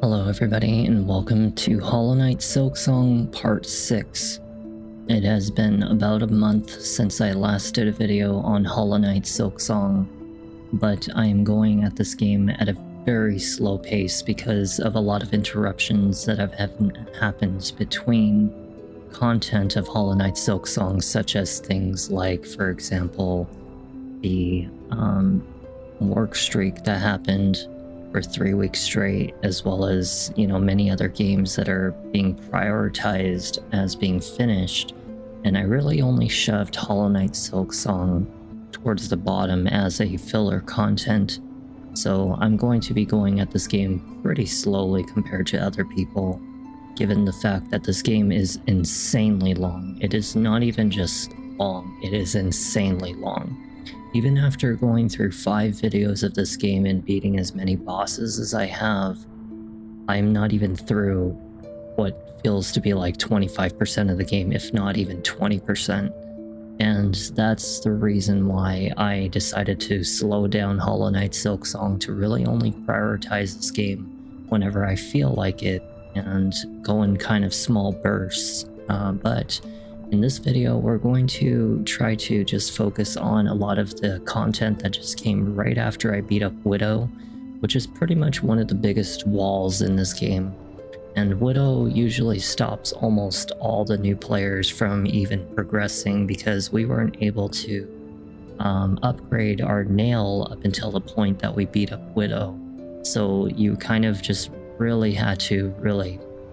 Hello everybody and welcome to Hollow Knight Silksong Part 6. It has been about a month since I last did a video on Hollow Knight Silksong, but I am going at this game at a very slow pace because of a lot of interruptions that have happened between content of Hollow Knight Silksong, such as things like, for example, the work streak that happened for 3 weeks straight, as well as, many other games that are being prioritized as being finished. And I really only shoved Hollow Knight Silksong towards the bottom as a filler content. So I'm going to be going at this game pretty slowly compared to other people, given the fact that this game is insanely long. It is not even just long, it is insanely long. Even after going through 5 videos of this game and beating as many bosses as I have, I'm not even through what feels to be like 25% of the game, if not even 20%. And that's the reason why I decided to slow down Hollow Knight Silksong to really only prioritize this game whenever I feel like it and go in kind of small bursts. But in this video, we're going to try to just focus on a lot of the content that just came right after I beat up Widow, which is pretty much one of the biggest walls in this game. And Widow usually stops almost all the new players from even progressing because we weren't able to upgrade our nail up until the point that we beat up Widow. So you kind of just really had to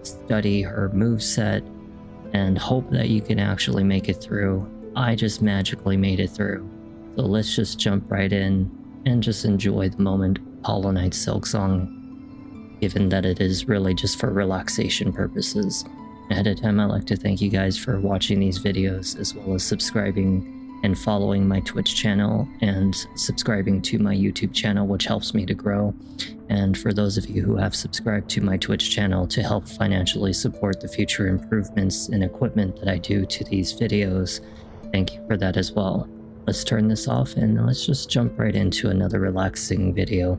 study her moveset and hope that you can actually make it through. I just magically made it through. So let's just jump right in and just enjoy the moment of Hollow Knight Silksong, given that it is really just for relaxation purposes. Ahead of time, I'd like to thank you guys for watching these videos, as well as subscribing and following my Twitch channel and subscribing to my YouTube channel, which helps me to grow. And for those of you who have subscribed to my Twitch channel to help financially support the future improvements in equipment that I do to these videos, thank you for that as well. Let's turn this off and let's just jump right into another relaxing video.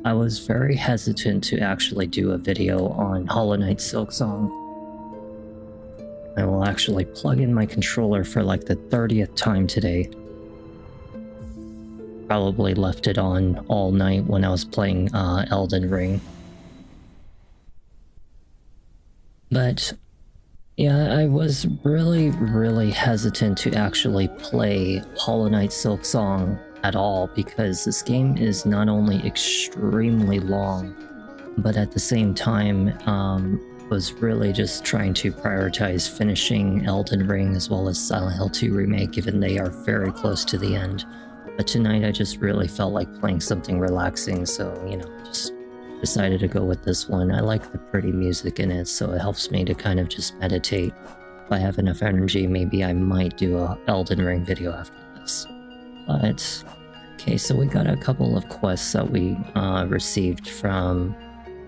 I was very hesitant to actually do a video on Hollow Knight Silksong. I will actually plug in my controller for like the 30th time today. Probably left it on all night when I was playing Elden Ring. But yeah, I was really hesitant to actually play Hollow Knight Silksong at all because this game is not only extremely long, but at the same time was really just trying to prioritize finishing Elden Ring as well as Silent Hill 2 Remake, given they are very close to the end. But tonight I just really felt like playing something relaxing, so just decided to go with this one. I like the pretty music in it, so it helps me to kind of just meditate. If I have enough energy, maybe I might do a Elden Ring video after this. But okay, so we got a couple of quests that we received from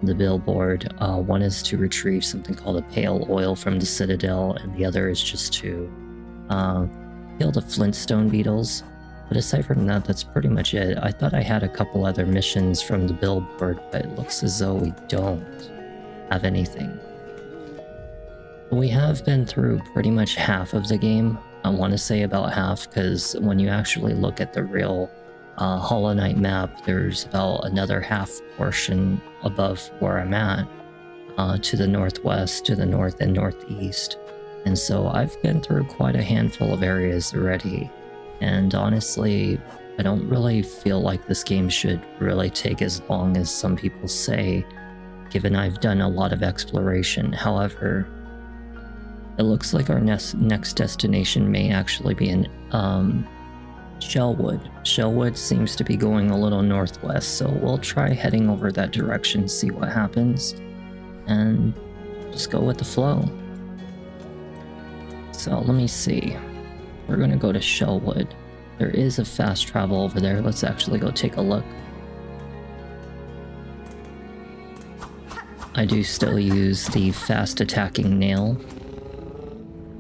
the billboard. One is to retrieve something called a pale oil from the Citadel, and the other is just to kill the Flintstone beetles. But aside from that, that's pretty much it. I thought I had a couple other missions from the billboard, but it looks as though we don't have anything. We have been through pretty much half of the game. I want to say about half, because when you actually look at the real Hollow Knight map, there's about another half portion above where I'm at, to the northwest, to the north and northeast. And so I've been through quite a handful of areas already. And honestly, I don't really feel like this game should really take as long as some people say, given I've done a lot of exploration. However, it looks like our next destination may actually be in Shellwood. Shellwood seems to be going a little northwest, so we'll try heading over that direction, see what happens, and just go with the flow. So let me see. We're gonna go to Shellwood. There is a fast travel over there. Let's actually go take a look. I do still use the fast attacking nail,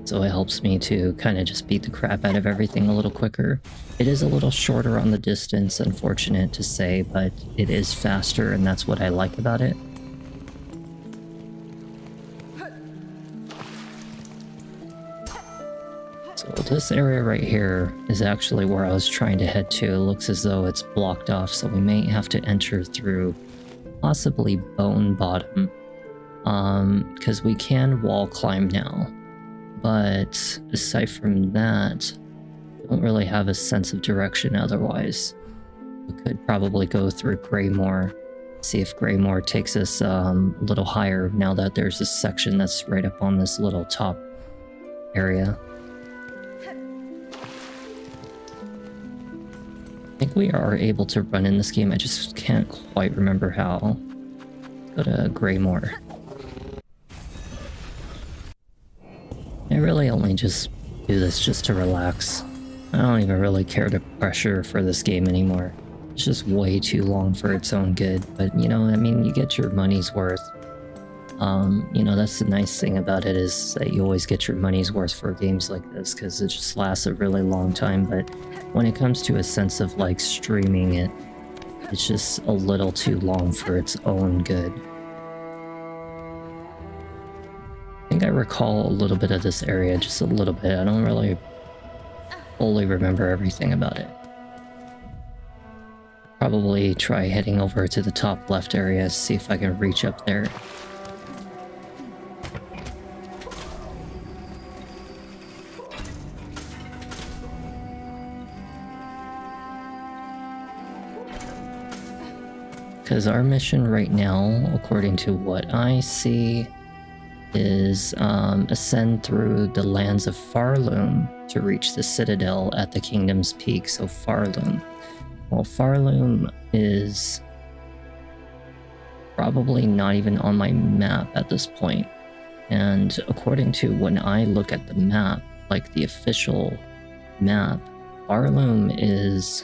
so it helps me to kind of just beat the crap out of everything a little quicker. It is a little shorter on the distance, unfortunate to say, but it is faster, and that's what I like about it. this area right here is actually where I was trying to head to. It looks as though it's blocked off, so we may have to enter through possibly Bone Bottom. Because we can wall climb now. But aside from that, I don't really have a sense of direction otherwise. We could probably go through Greymoor, see if Greymoor takes us a little higher now that there's a section that's right up on this little top area. I think we are able to run in this game, I just can't quite remember how. Go to Greymoor. I really only just do this just to relax. I don't even really care to pressure for this game anymore. It's just way too long for its own good, but you know, I mean, you get your money's worth. You know, that's the nice thing about it, is that you always get your money's worth for games like this, because it just lasts a really long time. But when it comes to a sense of like streaming it, it's just a little too long for its own good. I think I recall a little bit of this area, just a little bit. I don't really fully remember everything about it. Probably try heading over to the top left area, see if I can reach up there. Because our mission right now, according to what I see, is ascend through the lands of Farloom to reach the citadel at the kingdom's peak. So Farloom. Well, Farloom is probably not even on my map at this point. And according to when I look at the map, like the official map, Farloom is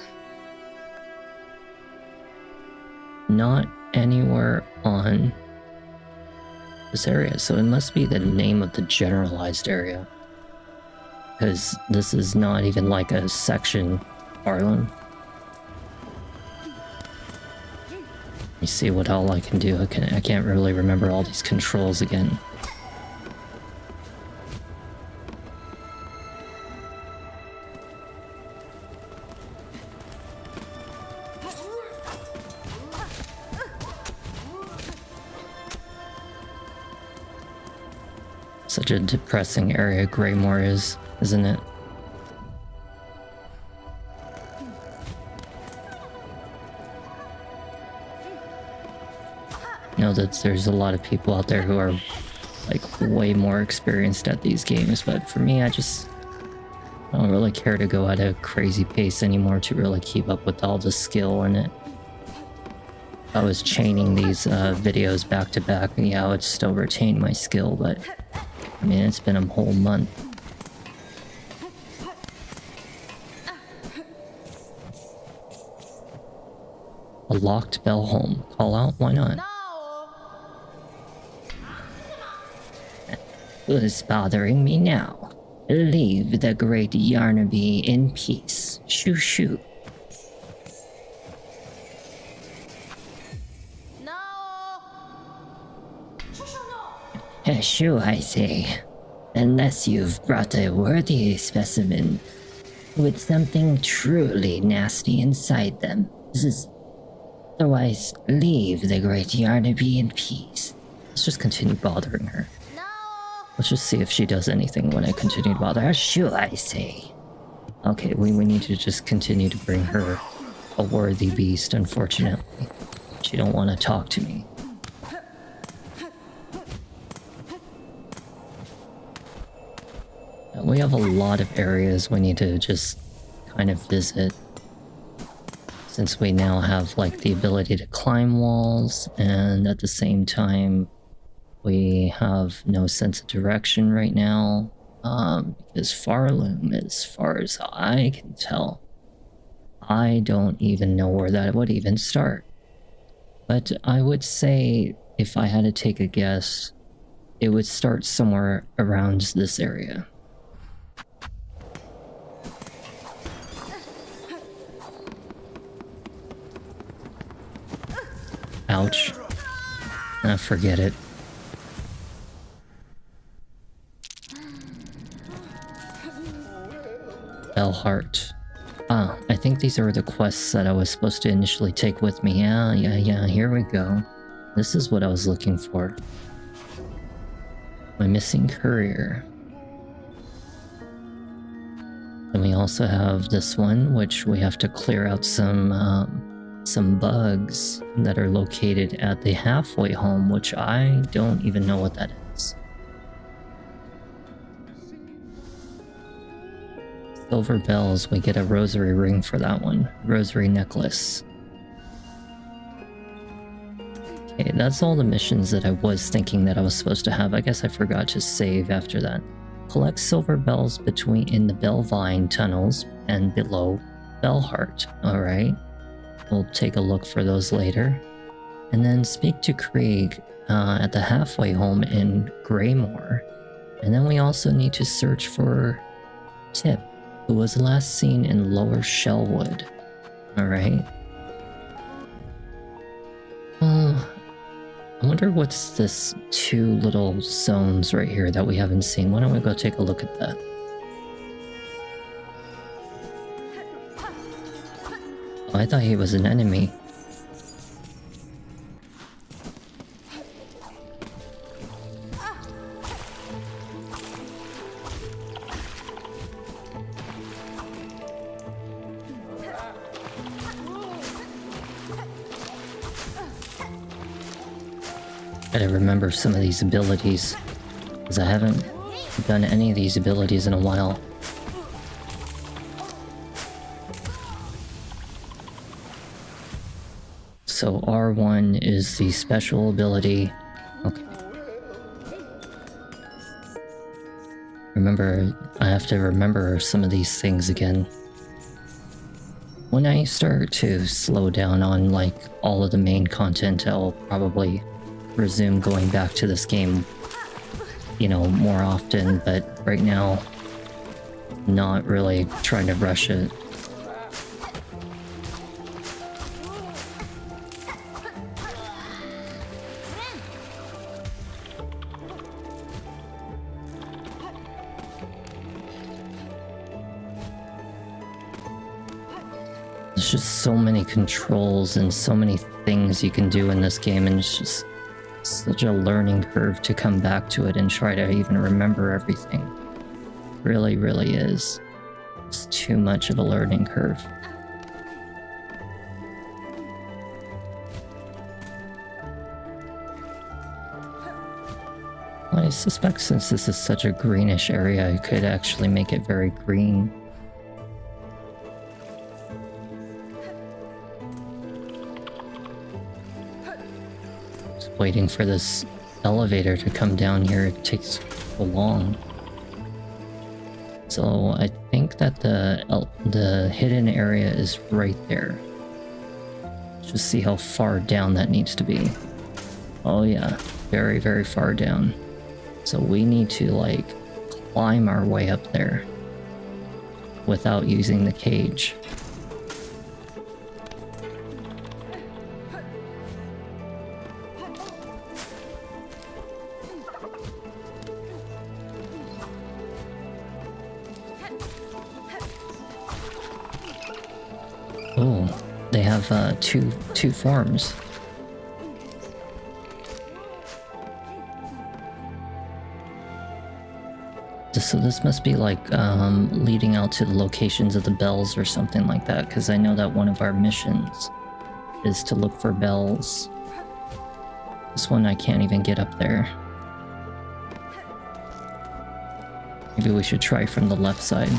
not anywhere on this area, so it must be the name of the generalized area, because this is not even like a section Farloom. Let me see what all I can do. I can't really remember all these controls again. Such a depressing area Greymoor is, isn't it? You know that there's a lot of people out there who are like way more experienced at these games, but for me, I don't really care to go at a crazy pace anymore to really keep up with all the skill in it. If I was chaining these videos back to back, yeah, I would still retain my skill, but I mean, it's been a whole month. A locked bell home. Call out? Why not? Who's bothering me now? Leave the great Yarnaby in peace. Shoo shoo. Shoo, I say. Unless you've brought a worthy specimen with something truly nasty inside them. Otherwise, leave the great Yarnaby in peace. Let's just continue bothering her. Let's just see if she does anything when I continue to bother her. Shoo, I say. Okay, we need to just continue to bring her a worthy beast, unfortunately. She don't want to talk to me. We have a lot of areas we need to just kind of visit, since we now have like the ability to climb walls, and at the same time we have no sense of direction right now, because Farloom, as far as I can tell, I don't even know where that would even start. But I would say, if I had to take a guess, it would start somewhere around this area. Ouch. Forget it. Bellheart. Ah, I think these are the quests that I was supposed to initially take with me. Yeah, here we go. This is what I was looking for. My missing courier. And we also have this one, which we have to clear out some bugs that are located at the halfway home, which I don't even know what that is. Silver bells, we get a rosary ring for that one. Rosary necklace. Okay, that's all the missions that I was thinking that I was supposed to have. I guess I forgot to save after that. Collect silver bells in the Bellvine tunnels and below Bellheart. Alright. We'll take a look for those later. And then speak to Krieg at the halfway home in Greymore. And then we also need to search for Tip, who was last seen in Lower Shellwood. Alright. I wonder what's this 2 little zones right here that we haven't seen. Why don't we go take a look at that? Oh, I thought he was an enemy. Gotta remember some of these abilities, because I haven't done any of these abilities in a while. So R1 is the special ability. Okay. Remember, I have to remember some of these things again. When I start to slow down on like all of the main content, I'll probably resume going back to this game, you know, more often, but right now, not really trying to rush it. There's just so many controls and so many things you can do in this game, and it's just such a learning curve to come back to it and try to even remember everything. Really, really is. It's too much of a learning curve. I suspect since this is such a greenish area, I could actually make it very green. Waiting for this elevator to come down here, it takes so long. So I think that the hidden area is right there. Just see how far down that needs to be. Oh yeah, very, very far down. So we need to like climb our way up there without using the cage. Oh, they have two forms. So this must be like leading out to the locations of the bells or something like that, because I know that one of our missions is to look for bells. This one I can't even get up there. Maybe we should try from the left side.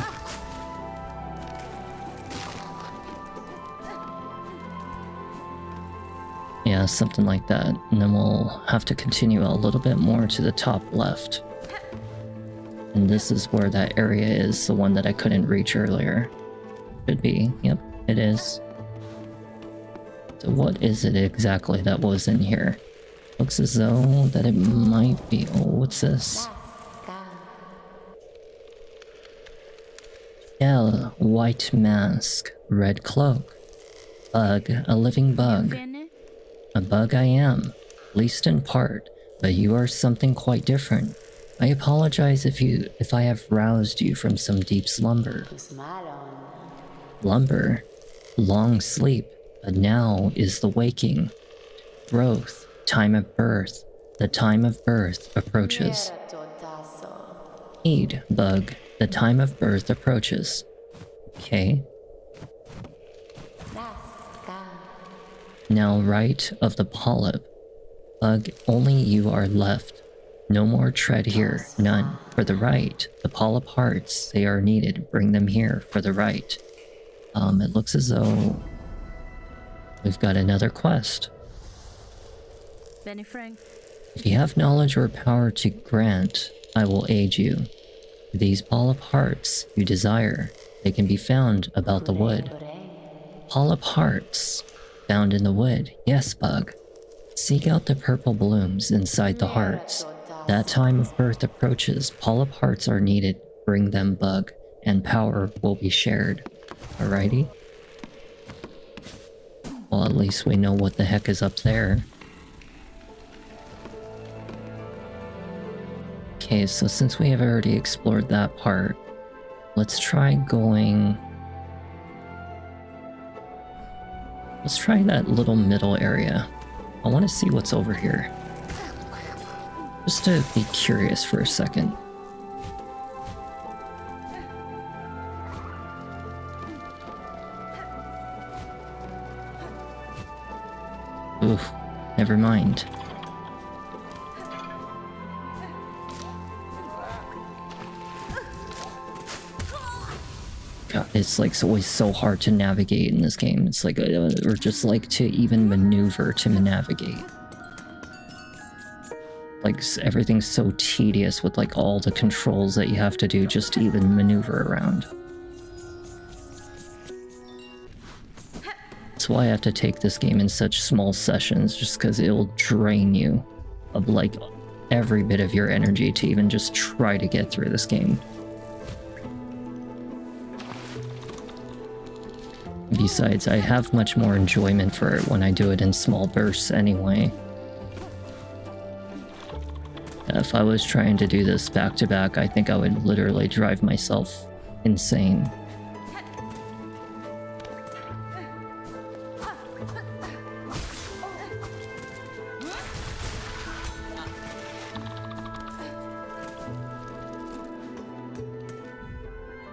Yeah, something like that. And then we'll have to continue a little bit more to the top left. And this is where that area is, the one that I couldn't reach earlier. Should be. Yep, it is. So what is it exactly that was in here? Looks as though that it might be... Oh, what's this? Yeah, white mask, red cloak. Bug, a living bug. A bug I am, least in part, but you are something quite different. I apologize if I have roused you from some deep slumber. Lumber, long sleep, but now is the waking. Growth, time of birth. The time of birth approaches. Need, bug. The time of birth approaches. Okay. Now right of the polyp. Bug, only you are left. No more tread here, none. For the right, the polyp hearts, they are needed. Bring them here for the right. It looks as though we've got another quest. If you have knowledge or power to grant, I will aid you. These polyp hearts you desire, they can be found about the wood. Polyp hearts, found in the wood. Yes, bug. Seek out the purple blooms inside the hearts. That time of birth approaches. Polyp hearts are needed. Bring them, bug, and power will be shared. Alrighty? Well, at least we know what the heck is up there. Okay, so since we have already explored that part, let's try going... Let's try that little middle area. I want to see what's over here. Just to be curious for a second. Oof, never mind. God, it's like always so hard to navigate in this game. It's like, or just like to even maneuver to navigate. Like everything's so tedious with like all the controls that you have to do just to even maneuver around. That's why I have to take this game in such small sessions, just because it'll drain you of like every bit of your energy to even just try to get through this game. Besides, I have much more enjoyment for it when I do it in small bursts anyway. If I was trying to do this back to back, I think I would literally drive myself insane.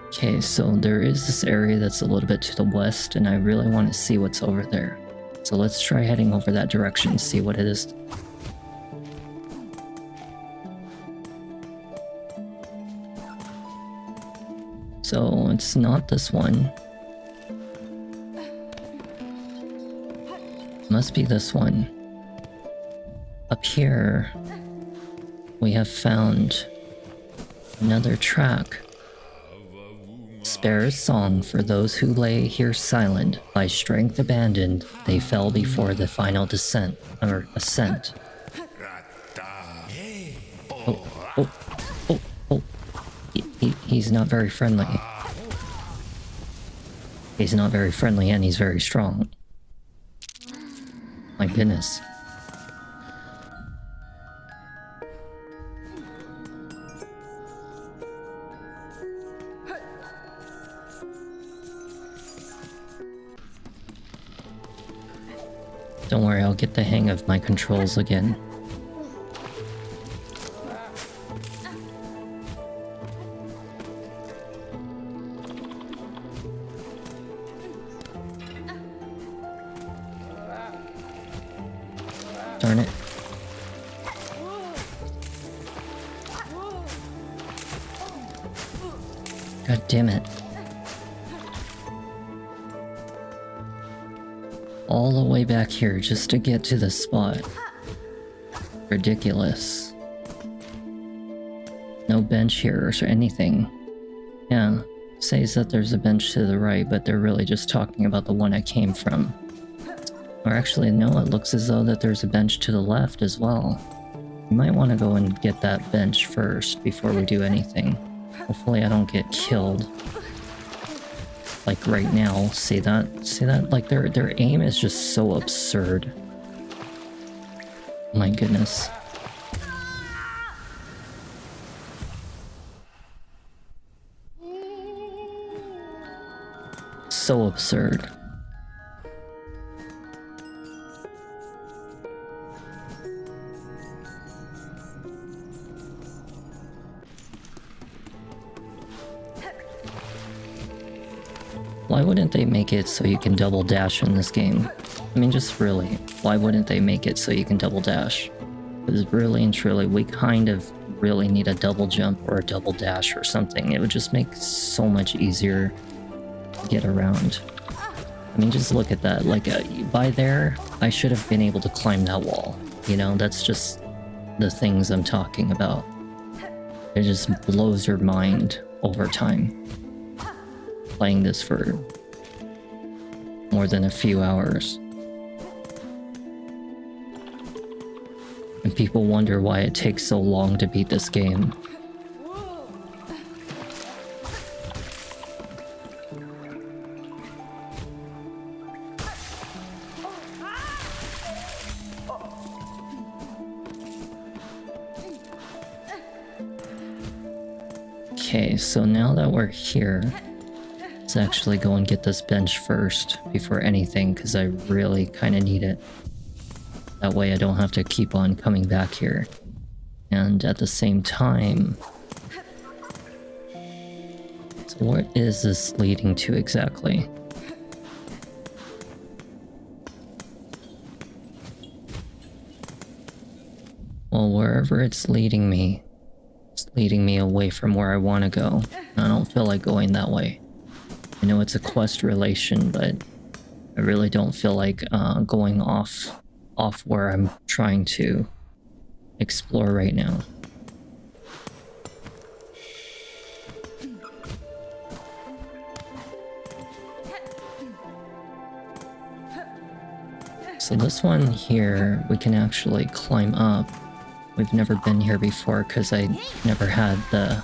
Okay, so there is this area that's a little bit to the west, and I really want to see what's over there. So let's try heading over that direction, see what it is. So it's not this one. Must be this one. Up here, we have found another track. Spare a song for those who lay here silent, by strength abandoned, they fell before the final descent, or ascent. Oh. He's not very friendly. He's not very friendly and he's very strong. My goodness. Don't worry, I'll get the hang of my controls again. Darn it. God damn it. All the way back here just to get to this spot. Ridiculous. No bench here or anything. Yeah, says that there's a bench to the right, but they're really just talking about the one I came from. Or actually, no, it looks as though that there's a bench to the left as well. You might want to go and get that bench first before we do anything. Hopefully I don't get killed. Like right now, see that? See that? Like their aim is just so absurd. My goodness. so absurd. Why wouldn't they make it so you can double dash in this game? I mean, just really, why wouldn't they make it so you can double dash? Because really and truly, we kind of really need a double jump or a double dash or something. It would just make it so much easier to get around. I mean, just look at that. Like, by there, I should have been able to climb that wall. You know, that's just the things I'm talking about. It just blows your mind over time. Playing this for more than a few hours. And people wonder why it takes so long to beat this game. Okay, so now that we're here, let's actually go and get this bench first before anything, because I really kind of need it. That way I don't have to keep on coming back here. And at the same time... So what is this leading to exactly? Well, wherever it's leading me away from where I want to go. I don't feel like going that way. I know it's a quest relation, but I really don't feel like going off where I'm trying to explore right now. So this one here, we can actually climb up. We've never been here before because I never had the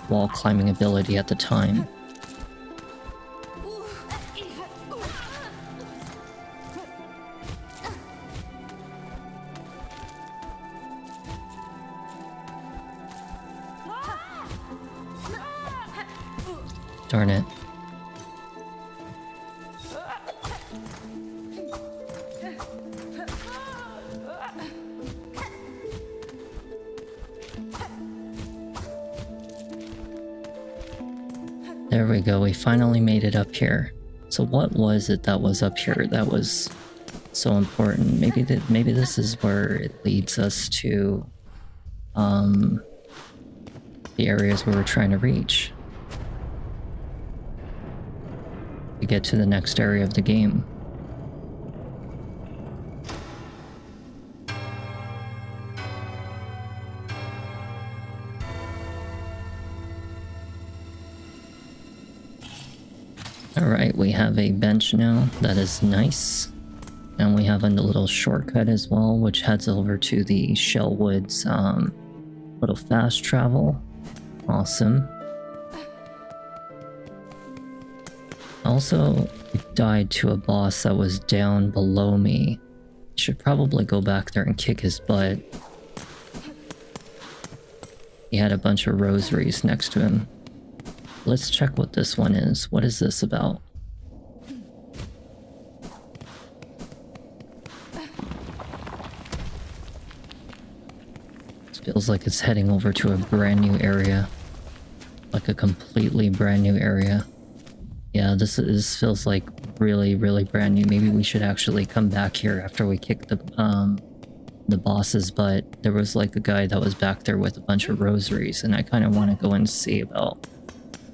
wall climbing ability at the time. Darn it. There we go, we finally made it up here. So what was it that was up here that was so important? Maybe this is where it leads us to the areas where we're trying to reach. To get to the next area of the game. Alright, we have a bench now. That is nice. And we have a little shortcut as well, which heads over to the Shellwoods little fast travel. Awesome. Also, I died to a boss that was down below me. Should probably go back there and kick his butt. He had a bunch of rosaries next to him. Let's check what this one is. What is this about? This feels like it's heading over to a brand new area. Like a completely brand new area. Yeah, this feels like really brand new. Maybe we should actually come back here after we kick the boss's butt. There was like a guy that was back there with a bunch of rosaries, and I kind of want to go and see about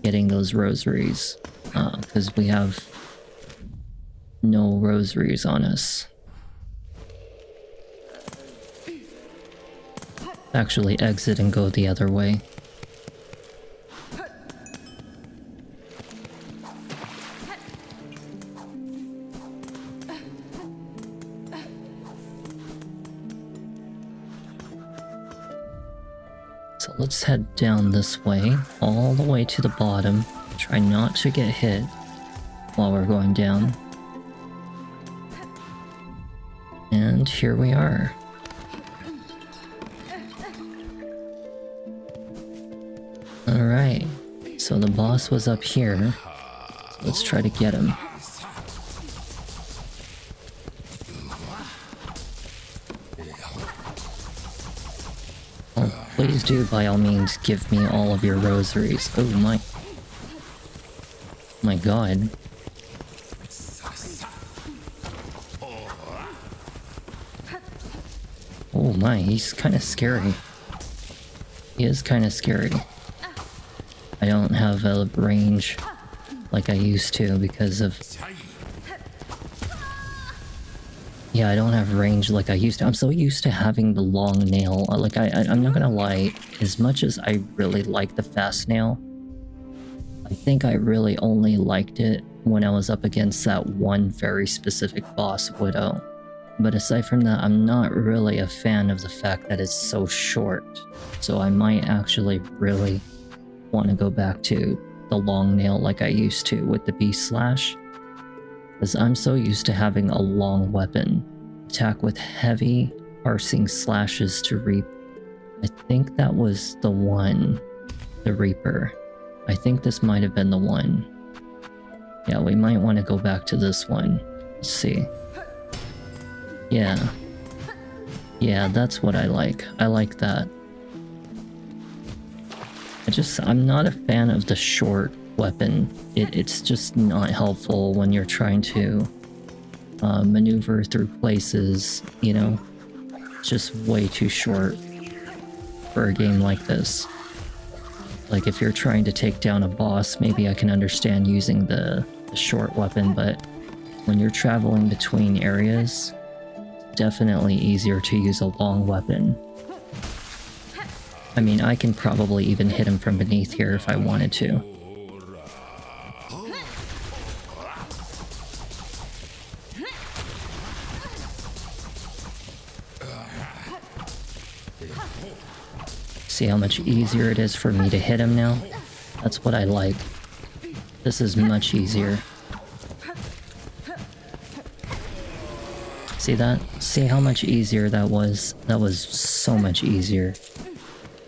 getting those rosaries, because we have no rosaries on us. Actually exit and go the other way. So let's head down this way, all the way to the bottom. Try not to get hit while we're going down. And here we are. Alright, so the boss was up here. So let's try to get him. Oh, please do by all means give me all of your rosaries. Oh my... My god. Oh my, he's kind of scary. He is kind of scary. I don't have a range like I used to because of... Yeah, I don't have range like I used to. I'm so used to having the long nail. Like, I'm not gonna lie, as much as I really like the fast nail, I think I really only liked it when I was up against that one very specific boss Widow. But aside from that, I'm not really a fan of the fact that it's so short. So I might actually really want to go back to the long nail like I used to with the Beast Slash. Because I'm so used to having a long weapon. Attack with heavy, parsing slashes to reap. I think that was the one. The Reaper. I think this might have been the one. Yeah, we might want to go back to this one. Let's see. Yeah. Yeah, that's what I like. I like that. I'm not a fan of the short weapon. It's just not helpful when you're trying to maneuver through places, you know? It's just way too short for a game like this. Like, if you're trying to take down a boss, maybe I can understand using the short weapon, but when you're traveling between areas, it's definitely easier to use a long weapon. I mean, I can probably even hit him from beneath here if I wanted to. See how much easier it is for me to hit him now? That's what I like. This is much easier. See that? See how much easier that was? That was so much easier.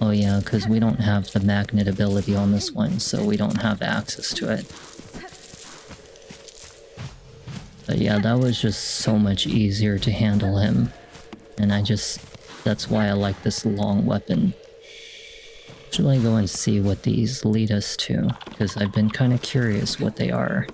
Oh yeah, because we don't have the magnet ability on this one, so we don't have access to it. But yeah, that was just so much easier to handle him. And that's why I like this long weapon. Should I go and see what these lead us to? Because I've been kind of curious what they are.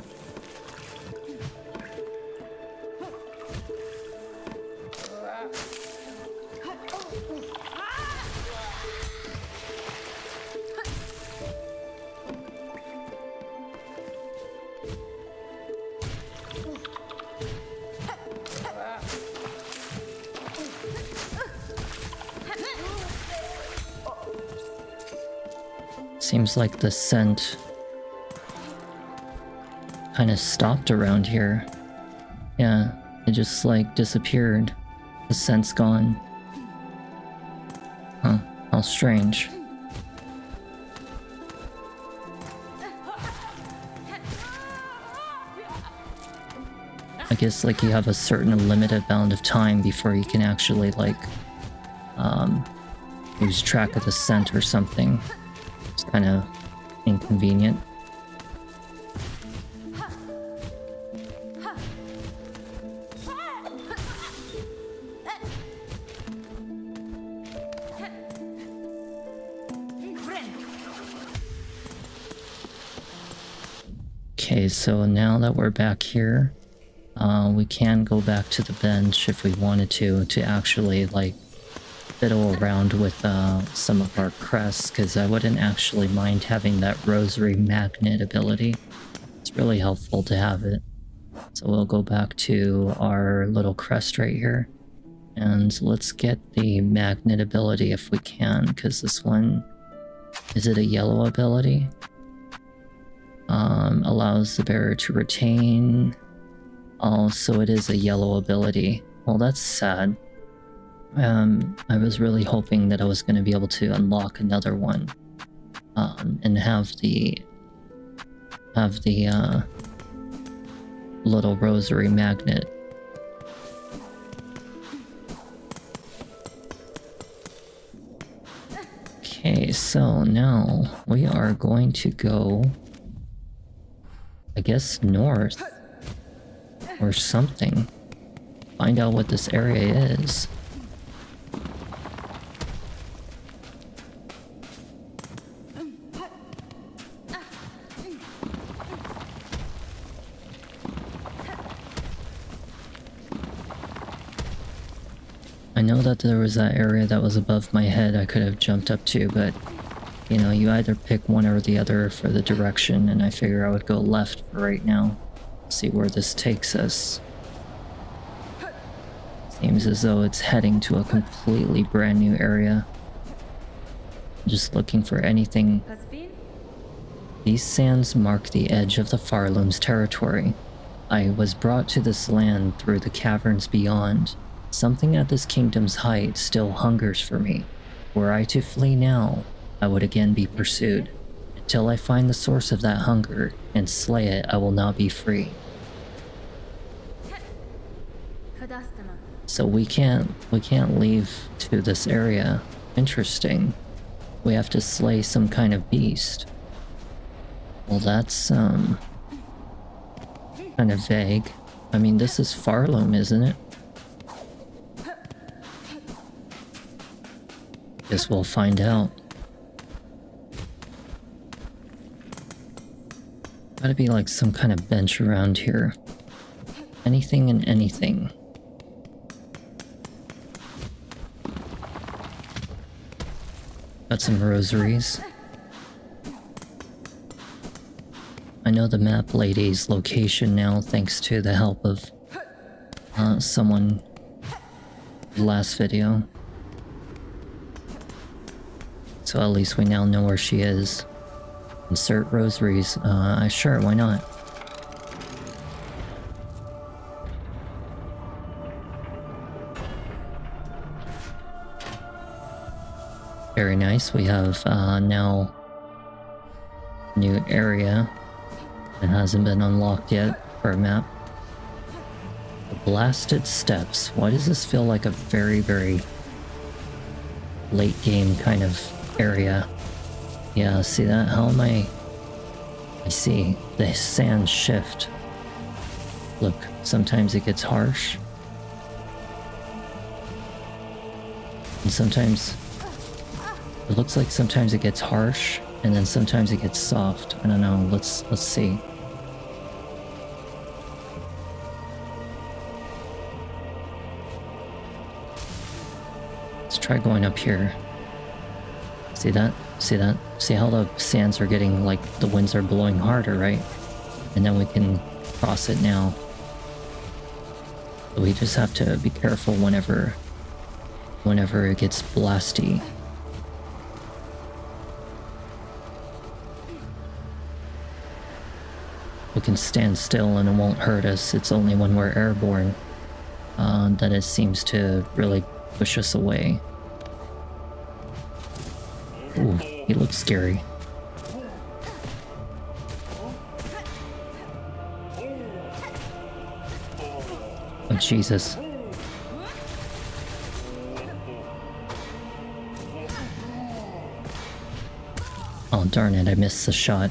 Seems like the scent kind of stopped around here. Yeah, it just like disappeared. The scent's gone. Huh, how strange. I guess like you have a certain limited amount of time before you can actually like lose track of the scent or something. It's kind of inconvenient. Okay, so now that we're back here, we can go back to the bench if we wanted to actually like fiddle around with some of our crests, because I wouldn't actually mind having that rosary magnet ability. It's really helpful to have it. So we'll go back to our little crest right here, and let's get the magnet ability if we can, because this one, is it a yellow ability? Allows the bearer to retain. Oh, so it is a yellow ability. Well, that's sad. I was really hoping that I was going to be able to unlock another one, and have the little rosary magnet. Okay, so now we are going to go, I guess, north or something. Find out what this area is. know that there was that area that was above my head I could have jumped up to, but you know, you either pick one or the other for the direction, and I figure I would go left for right now. See where this takes us. Seems as though it's heading to a completely brand new area. Just looking for anything. These sands mark the edge of the Farloom's territory. I was brought to this land through the caverns beyond. Something at this kingdom's height still hungers for me. Were I to flee now, I would again be pursued. Until I find the source of that hunger and slay it, I will not be free. So we can't leave to this area. Interesting. We have to slay some kind of beast. Well, that's kind of vague. I mean, this is Farloom, isn't it? Guess we'll find out. Gotta be like some kind of bench around here. Anything and anything. Got some rosaries. I know the map lady's location now thanks to the help of someone last video. So at least we now know where she is. Insert rosaries. Sure, why not? Very nice. We have now a new area that hasn't been unlocked yet for a map. The Blasted Steps. Why does this feel like a very, very late game kind of area? Yeah, see that? How am I see the sand shift. Look, sometimes it gets harsh. And sometimes it looks like sometimes it gets harsh and then sometimes it gets soft. I don't know. Let's see. Let's try going up here. See that? See that? See how the sands are getting, like, the winds are blowing harder, right? And then we can cross it now. So we just have to be careful whenever it gets blasty. We can stand still and it won't hurt us. It's only when we're airborne that it seems to really push us away. Ooh, he looks scary. Oh, Jesus. Oh, darn it, I missed the shot.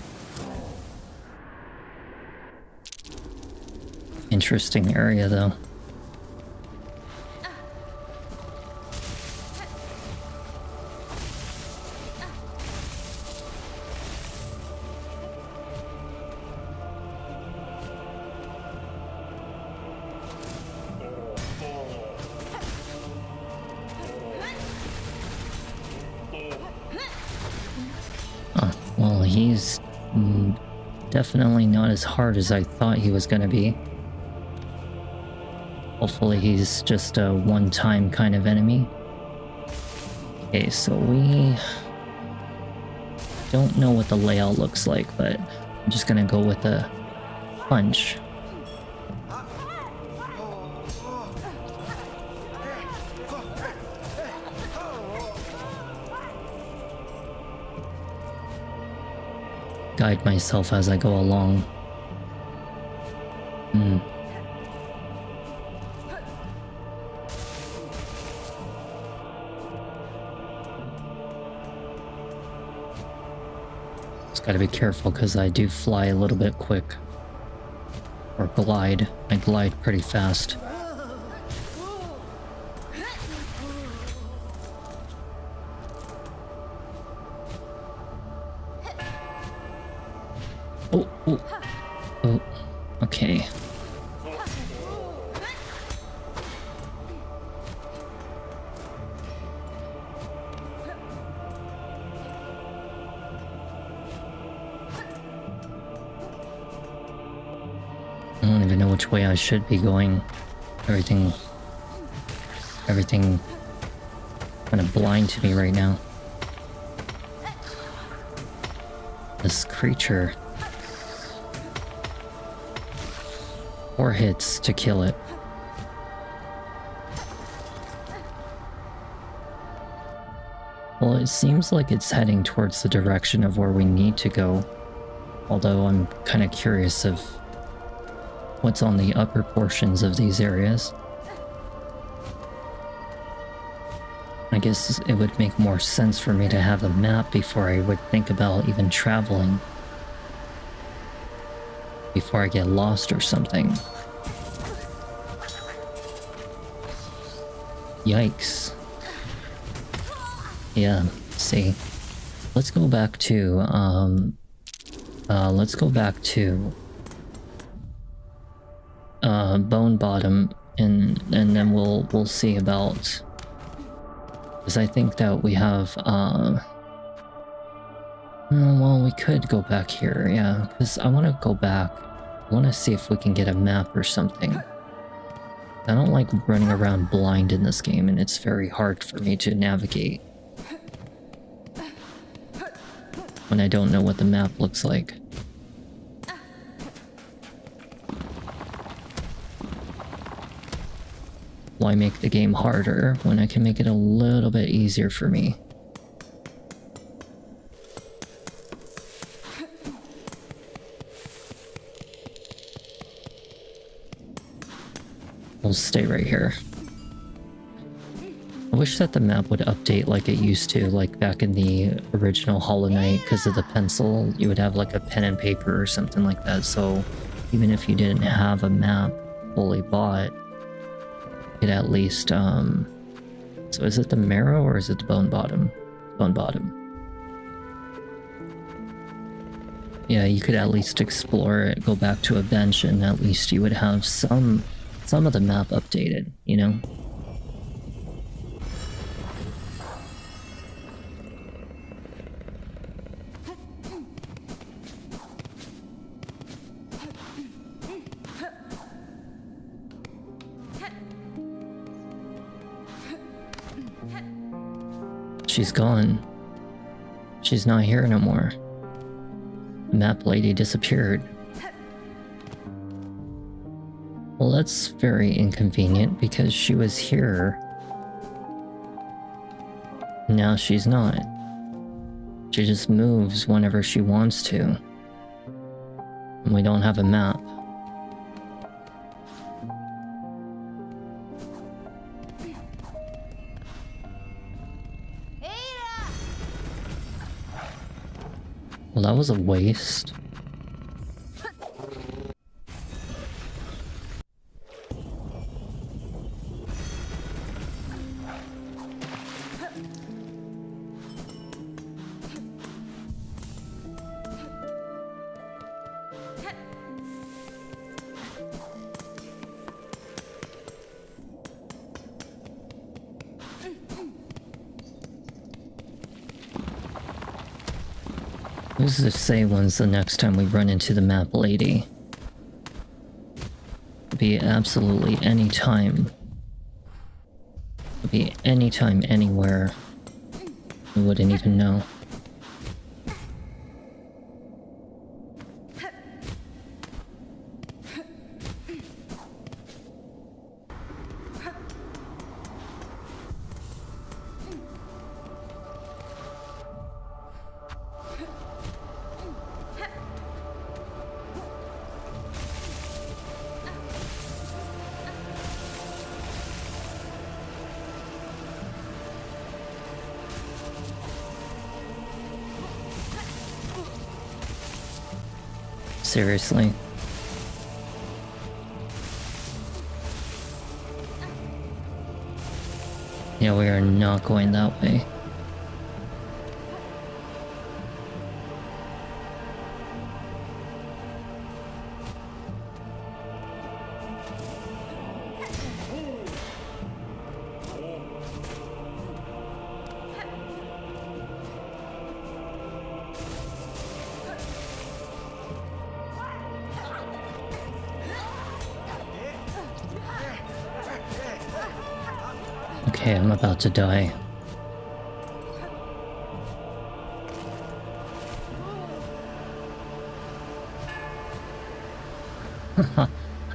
Interesting area, though. Well, he's definitely not as hard as I thought he was gonna be. Hopefully he's just a one-time kind of enemy. Okay, so we don't know what the layout looks like, but I'm just gonna go with the punch. Guide myself as I go along. Just gotta be careful because I do fly a little bit quick. Or glide. I glide pretty fast. Oh, okay. even know which way I should be going. Everything kind of blind to me right now. This creature. 4 hits to kill it. Well, it seems like it's heading towards the direction of where we need to go. Although I'm kind of curious of what's on the upper portions of these areas. I guess it would make more sense for me to have a map before I would think about even traveling. Before I get lost or something. Yikes. Yeah, see. Let's go back to, Bone Bottom, and then we'll see about... Because I think that we have, well, we could go back here, yeah, because I want to go back. I want to see if we can get a map or something. I don't like running around blind in this game, and it's very hard for me to navigate when I don't know what the map looks like. Why make the game harder when I can make it a little bit easier for me? We'll stay right here. I wish that the map would update like it used to, like back in the original Hollow Knight, because of the pencil. You would have like a pen and paper or something like that, so even if you didn't have a map fully bought, you could at least, so is it the Marrow or is it the Bone Bottom? Bone Bottom. Yeah, you could at least explore it, go back to a bench, and at least you would have some of the map updated, you know? She's gone. She's not here no more. The map lady disappeared. Well, that's very inconvenient because she was here. Now she's not. She just moves whenever she wants to. And we don't have a map. Well, that was a waste. Who's to say when's the next time we run into the map lady? Could be absolutely any time. Could be any time, anywhere. We wouldn't even know. Seriously. Yeah, we are not going that way. Okay, I'm about to die.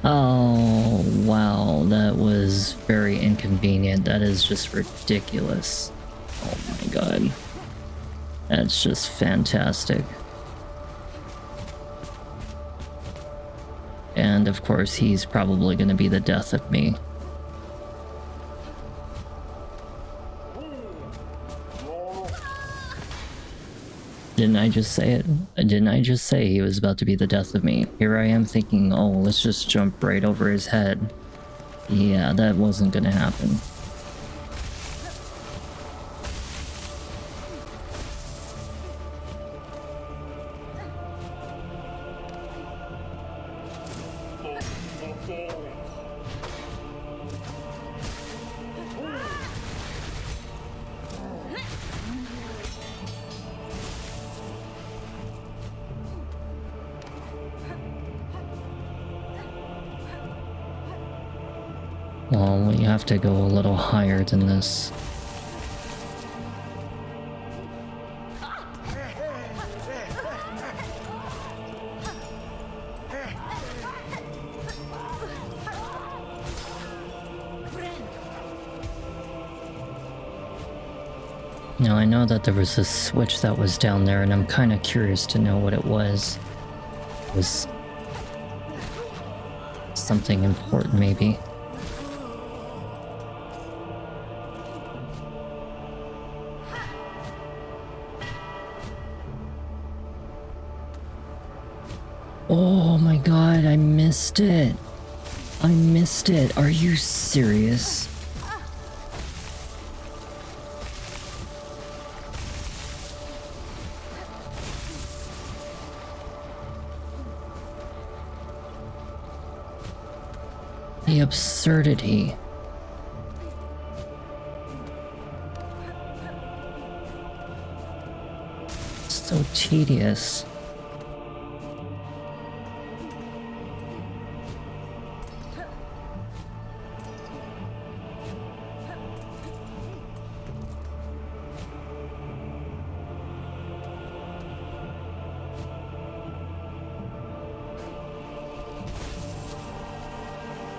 Oh, wow, that was very inconvenient. That is just ridiculous. Oh my god. That's just fantastic. And of course, he's probably going to be the death of me. Didn't I just say it? Didn't I just say he was about to be the death of me? Here I am thinking, oh, let's just jump right over his head. Yeah, that wasn't gonna happen. Well, we have to go a little higher than this. Now, I know that there was a switch that was down there, and I'm kind of curious to know what it was. It was something important, maybe. Oh my god, I missed it. I missed it. Are you serious? The absurdity. So tedious.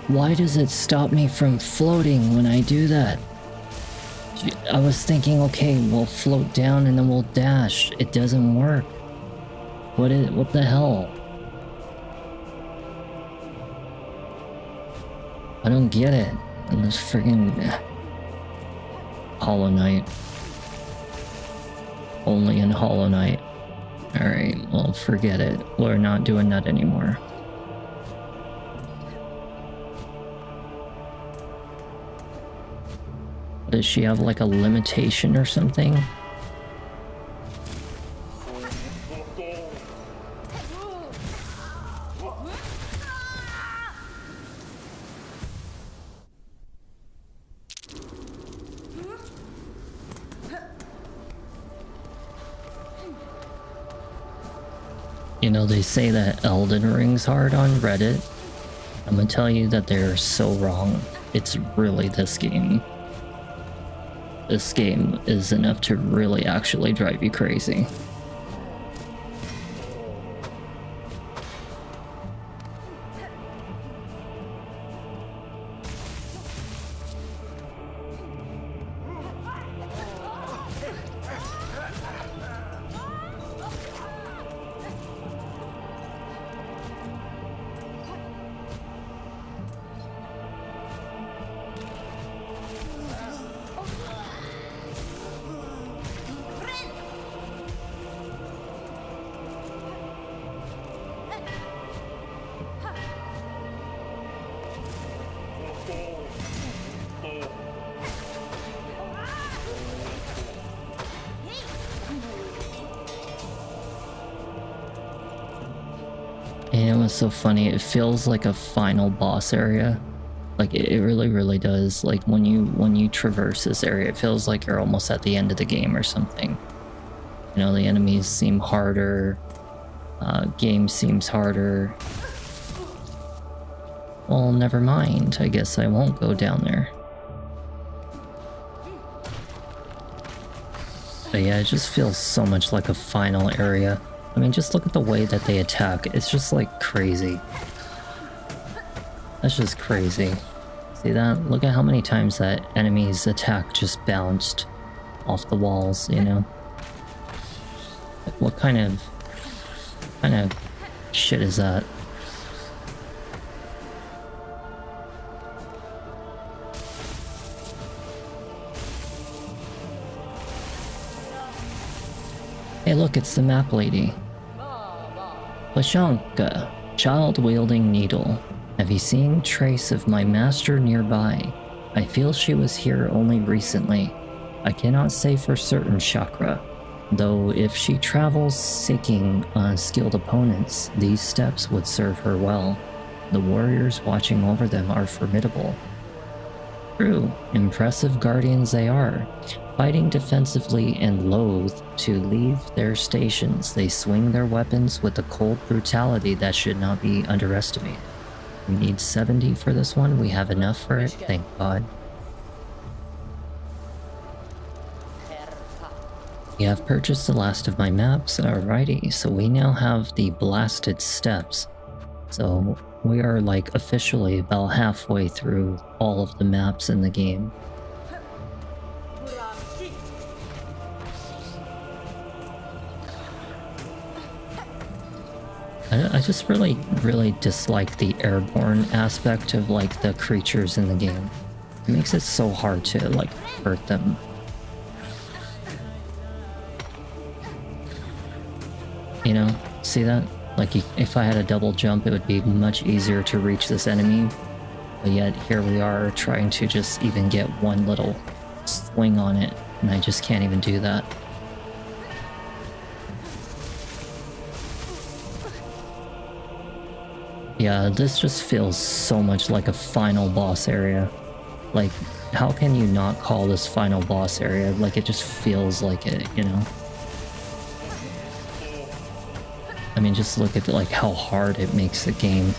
Why does it stop me from floating when I do that? I was thinking, okay, we'll float down and then we'll dash. It doesn't work. What the hell? I don't get it. And this friggin' Hollow Knight. Only in Hollow Knight. Alright, well, forget it. We're not doing that anymore. Does she have like a limitation or something? You know, they say that Elden Ring's hard on Reddit. I'm gonna tell you that they're so wrong. It's really this game. This game is enough to really actually drive you crazy. And it was so funny, it feels like a final boss area. Like it really does. Like when you traverse this area, it feels like you're almost at the end of the game or something. You know, the enemies seem harder, game seems harder. Well, never mind. I guess I won't go down there. But yeah, it just feels so much like a final area. I mean, just look at the way that they attack. It's just like crazy. That's just crazy. See that? Look at how many times that enemy's attack just bounced off the walls, you know? Like, what kind of shit is that? Hey look, it's the map lady. Pashanka, child-wielding needle. Have you seen trace of my master nearby? I feel she was here only recently. I cannot say for certain, Chakra. Though if she travels seeking skilled opponents, these steps would serve her well. The warriors watching over them are formidable. True, impressive guardians they are. Fighting defensively and loath to leave their stations, they swing their weapons with a cold brutality that should not be underestimated. We need 70 for this one. We have enough for it, thank God. We have purchased the last of my maps, alrighty, so we now have the blasted steps. So we are like officially about halfway through all of the maps in the game. I just really dislike the airborne aspect of like the creatures in the game. It makes it so hard to like hurt them. You know, see that? Like if I had a double jump, it would be much easier to reach this enemy. But yet here we are trying to just even get one little swing on it, and I just can't even do that. Yeah, this just feels so much like a final boss area. Like, how can you not call this final boss area? Like, it just feels like it, you know? I mean, just look at like how hard it makes the game.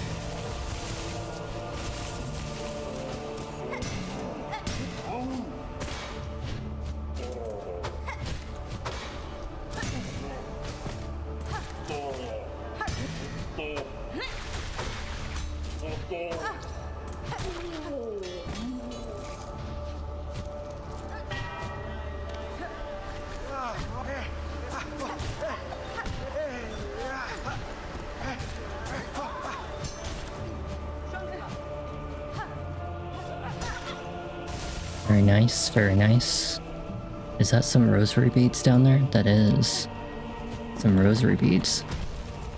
Very nice, very nice. Is that some rosary beads down there? That is. Some rosary beads.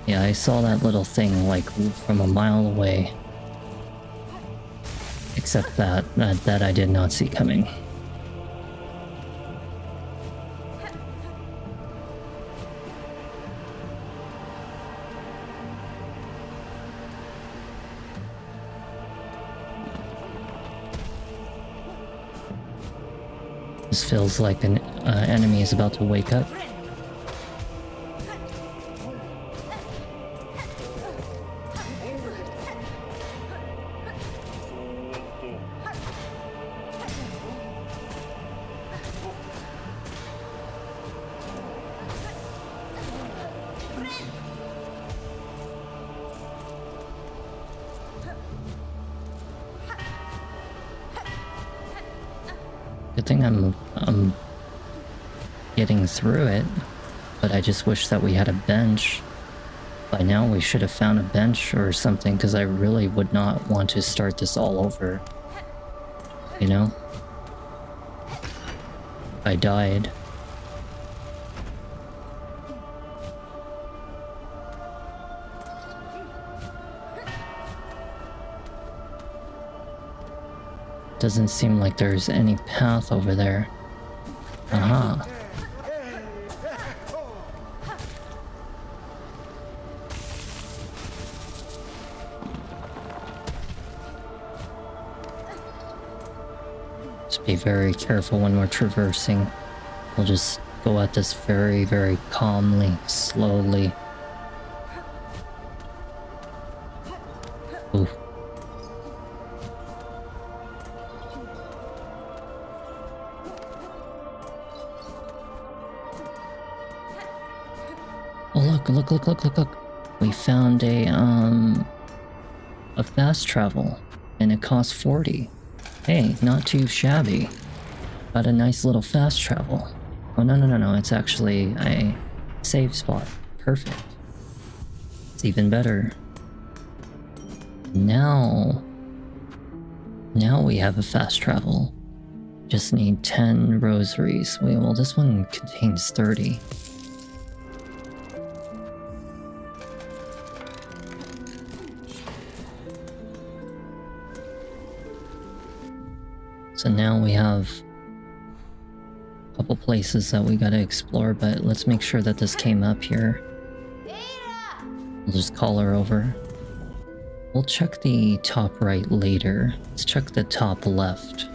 Yeah, I saw that little thing like from a mile away. Except that I did not see coming. This feels like an enemy is about to wake up. Good thing I'm getting through it, but I just wish that we had a bench. By now we should have found a bench or something, because I really would not want to start this all over. You know? I died. Doesn't seem like there's any path over there. Aha. Just be very careful when we're traversing. We'll just go at this very, very calmly, slowly. Ooh. Oh look. We found a fast travel and it costs 40. Hey, not too shabby. Got a nice little fast travel. Oh no, it's actually a save spot. Perfect. It's even better. Now we have a fast travel. Just need 10 rosaries. Wait, well this one contains 30. So now we have a couple places that we gotta explore, but let's make sure that this came up here. We'll just call her over. We'll check the top right later. Let's check the top left.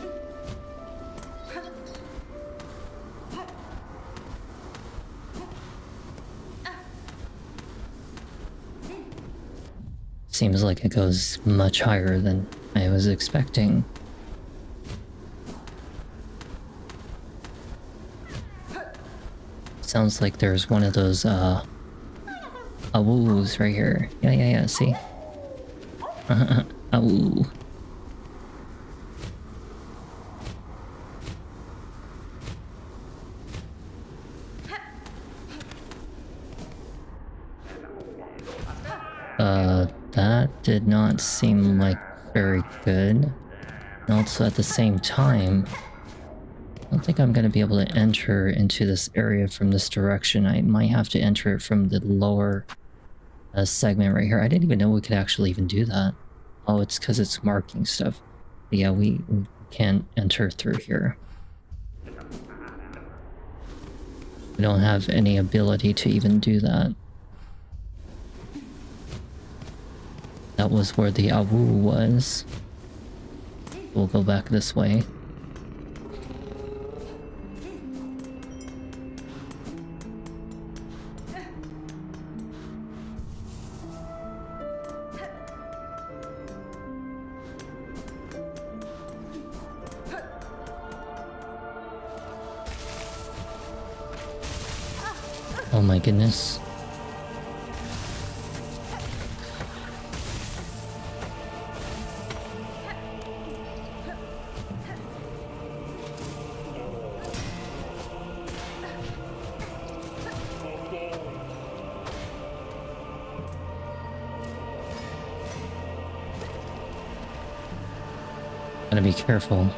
Seems like it goes much higher than I was expecting. Sounds like there's one of those awoos right here. Yeah, see? Awoo. That did not seem like very good. And also at the same time, I don't think I'm gonna be able to enter into this area from this direction. I might have to enter it from the lower segment right here. I didn't even know we could actually even do that. Oh, it's because it's marking stuff. But yeah, we can't enter through here. We don't have any ability to even do that. That was where the Awu was. We'll go back this way. Oh my goodness. Gotta be careful.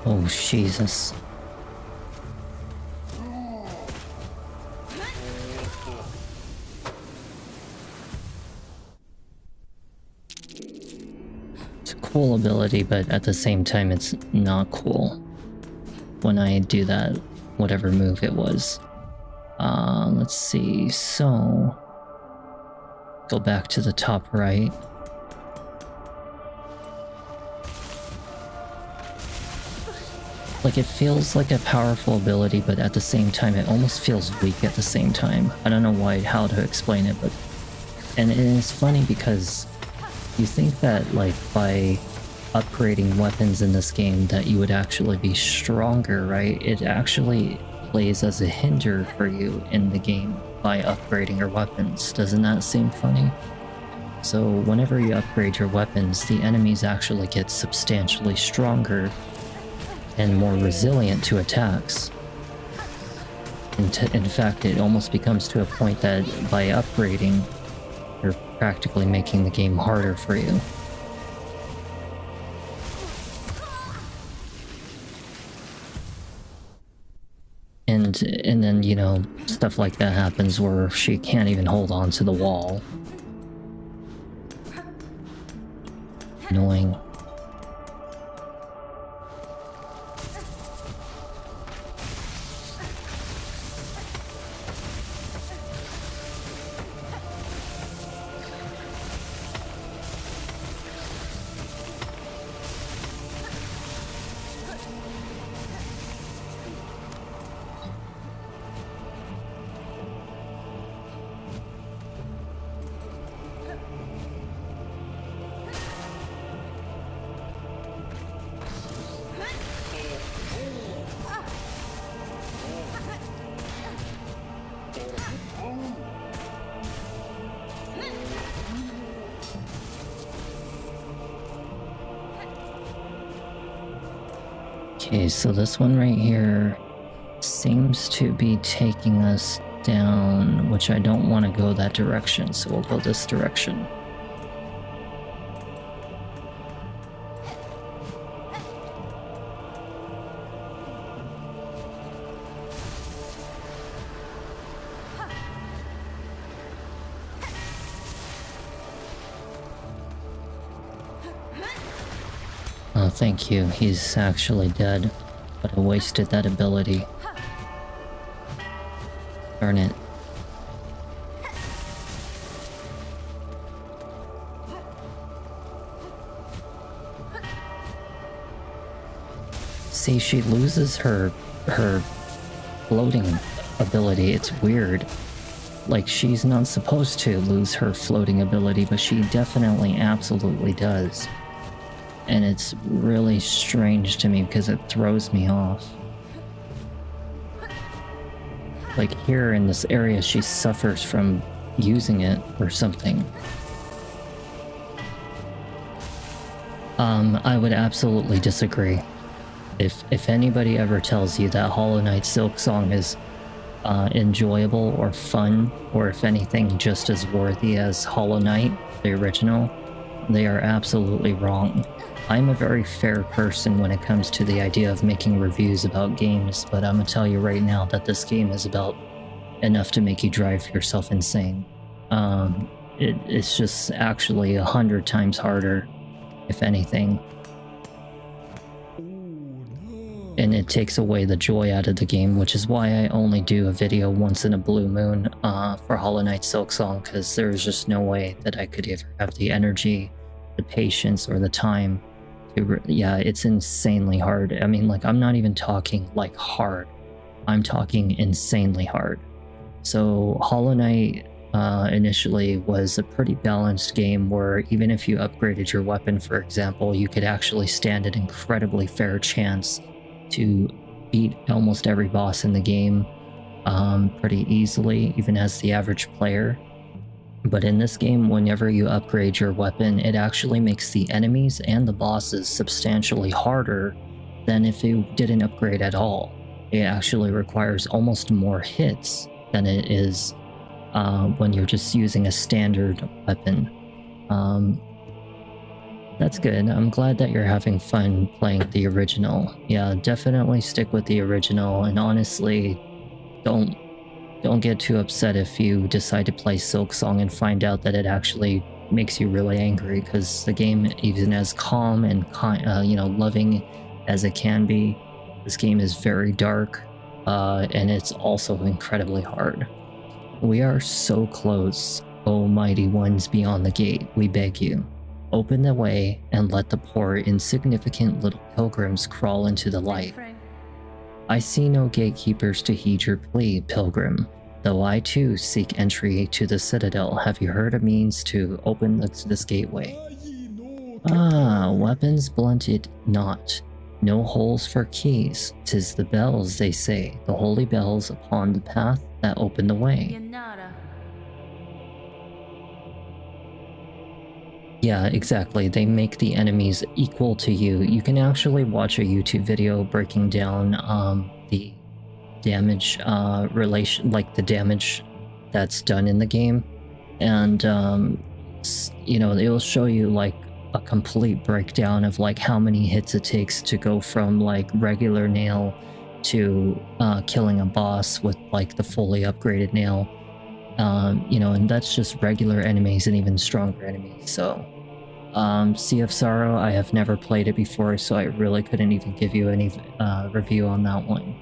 Oh, Jesus. It's a cool ability, but at the same time it's not cool when I do that, whatever move it was. Let's see, so... Go back to the top right. Like, it feels like a powerful ability, but at the same time it almost feels weak at the same time. I don't know how to explain it, but... And it's funny because you think that, like, by upgrading weapons in this game that you would actually be stronger, right? It actually plays as a hinder for you in the game by upgrading your weapons. Doesn't that seem funny? So whenever you upgrade your weapons, the enemies actually get substantially stronger and more resilient to attacks. In fact, it almost becomes to a point that by upgrading, you're practically making the game harder for you. And then, you know, stuff like that happens where she can't even hold on to the wall. Annoying. Okay, so this one right here seems to be taking us down, which I don't want to go that direction, so we'll go this direction. Oh, thank you. He's actually dead, but I wasted that ability. Darn it. See, she loses her floating ability. It's weird. Like, she's not supposed to lose her floating ability, but she definitely absolutely does. And it's really strange to me because it throws me off. Like here in this area, she suffers from using it or something. I would absolutely disagree. If anybody ever tells you that Hollow Knight Silksong is enjoyable or fun, or if anything just as worthy as Hollow Knight, the original, they are absolutely wrong. I'm a very fair person when it comes to the idea of making reviews about games, but I'm gonna tell you right now that this game is about enough to make you drive yourself insane. It's just actually 100 times harder, if anything. And it takes away the joy out of the game, which is why I only do a video once in a blue moon for Hollow Knight Silksong, because there's just no way that I could ever have the energy, the patience, or the time to... Yeah, it's insanely hard. I mean, like, I'm not even talking like hard. I'm talking insanely hard. So Hollow Knight initially was a pretty balanced game where even if you upgraded your weapon, for example, you could actually stand an incredibly fair chance to beat almost every boss in the game pretty easily, even as the average player. But in this game, whenever you upgrade your weapon, it actually makes the enemies and the bosses substantially harder than if you didn't upgrade at all. It actually requires almost more hits than it is when you're just using a standard weapon. That's good. I'm glad that you're having fun playing the original. Yeah, definitely stick with the original, and honestly, don't get too upset if you decide to play Silksong and find out that it actually makes you really angry, because the game, even as calm and loving as it can be, this game is very dark, and it's also incredibly hard. We are so close, O mighty ones beyond the gate, we beg you. Open the way and let the poor insignificant little pilgrims crawl into the light. I see no gatekeepers to heed your plea, pilgrim, though I too seek entry to the citadel. Have you heard a means to open this gateway? Ah, weapons blunted not, no holes for keys. 'Tis the bells, they say, the holy bells upon the path that open the way. Yeah, exactly. They make the enemies equal to you. You can actually watch a YouTube video breaking down the damage relation, like the damage that's done in the game, and it will show you like a complete breakdown of like how many hits it takes to go from like regular nail to killing a boss with like the fully upgraded nail. And that's just regular enemies and even stronger enemies. So Sea of Sorrow, I have never played it before, so I really couldn't even give you any review on that one.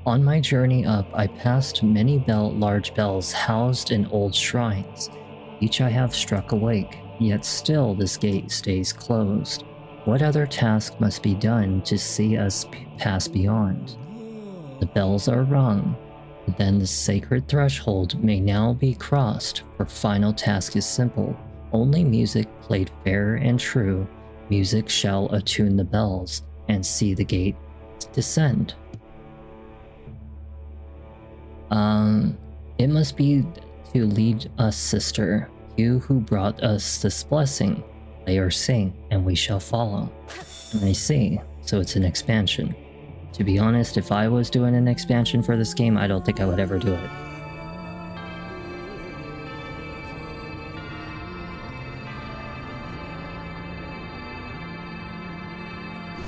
On my journey up, I passed many large bells housed in old shrines. Each I have struck awake, yet still this gate stays closed. What other task must be done to see us pass beyond? The bells are rung. Then the sacred threshold may now be crossed, for final task is simple. Only music played fair and true, music shall attune the bells, and see the gate descend. It must be to lead us, sister, you who brought us this blessing. Play or sing, and we shall follow. I see. so it's an expansion. To be honest, if I was doing an expansion for this game, I don't think I would ever do it.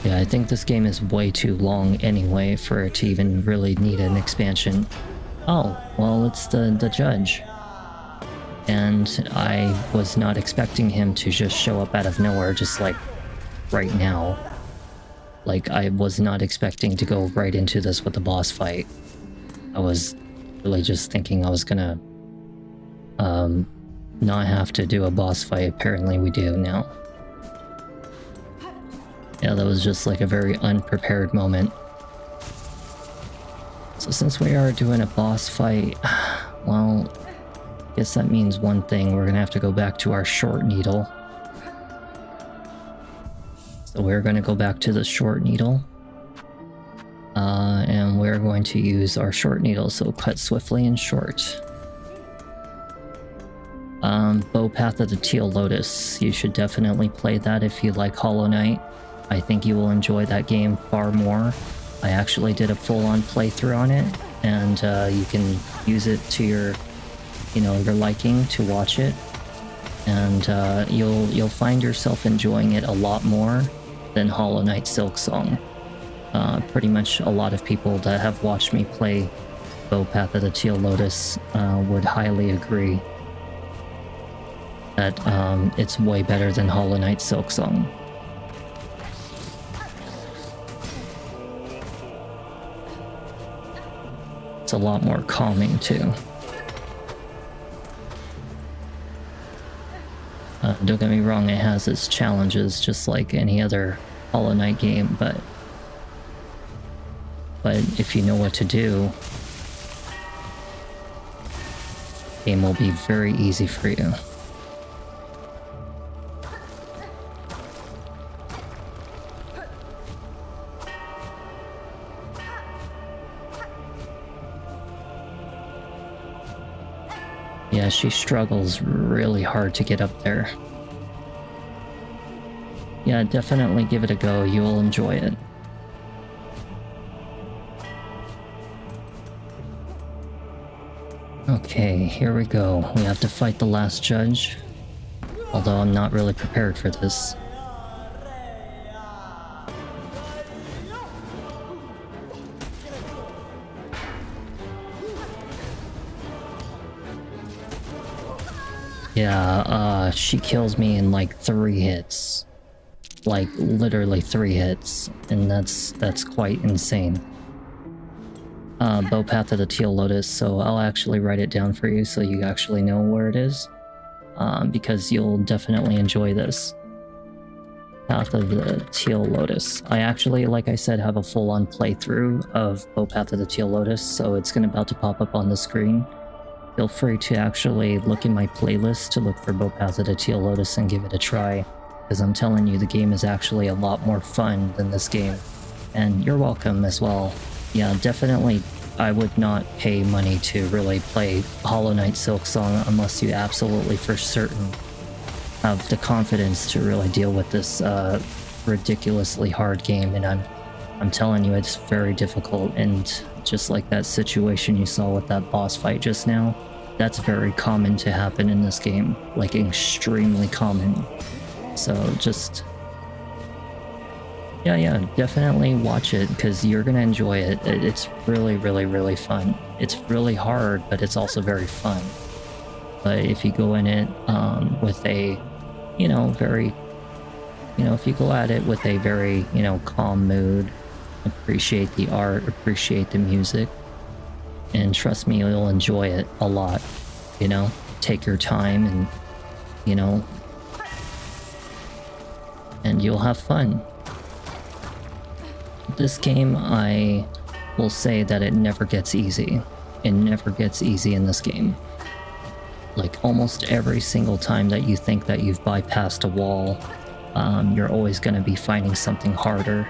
Yeah, I think this game is way too long anyway for it to even really need an expansion. Oh, well, it's the judge. And I was not expecting him to just show up out of nowhere, just like right now. Like, I was not expecting to go right into this with a boss fight. I was really just thinking I was gonna not have to do a boss fight. Apparently we do now. Yeah, that was just like a very unprepared moment. So since we are doing a boss fight, well, I guess that means one thing. We're gonna have to go back to our short needle. So we're gonna go back to the short needle. And we're going to use our short needle, so cut swiftly and short. Bow Path of the Teal Lotus. You should definitely play that if you like Hollow Knight. I think you will enjoy that game far more. I actually did a full-on playthrough on it, and you can use it to your, your liking to watch it, and you'll find yourself enjoying it a lot more than Hollow Knight Silksong. Pretty much a lot of people that have watched me play Bow Path of the Teal Lotus would highly agree that it's way better than Hollow Knight Silksong. It's a lot more calming too. Don't get me wrong, it has its challenges just like any other Hollow Knight game, but if you know what to do, the game will be very easy for you. Yeah, she struggles really hard to get up there. Yeah, definitely give it a go. You'll enjoy it. Okay, here we go. We have to fight the last judge. Although I'm not really prepared for this. Yeah, she kills me in like 3 hits. Like, literally 3 hits. And that's quite insane. Bow Path of the Teal Lotus, so I'll actually write it down for you so you actually know where it is. Because you'll definitely enjoy this. Path of the Teal Lotus. I actually, like I said, have a full-on playthrough of Bow Path of the Teal Lotus, so it's about to pop up on the screen. Feel free to actually look in my playlist to look for Bow Path of the Teal Lotus and give it a try, because I'm telling you, the game is actually a lot more fun than this game. And you're welcome as well. Yeah, definitely, I would not pay money to really play Hollow Knight Silksong unless you absolutely for certain have the confidence to really deal with this ridiculously hard game. And I'm telling you, it's very difficult, and just like that situation you saw with that boss fight just now, that's very common to happen in this game, like extremely common. So just, yeah, definitely watch it because you're gonna enjoy it. It's really, really, really fun. It's really hard, but it's also very fun. But if you go in it with a, if you go at it with a very, calm mood, appreciate the art, appreciate the music, and trust me, you'll enjoy it a lot. Take your time and, and you'll have fun. This game, I will say that it never gets easy. It never gets easy in this game. Like, almost every single time that you think that you've bypassed a wall, you're always going to be finding something harder.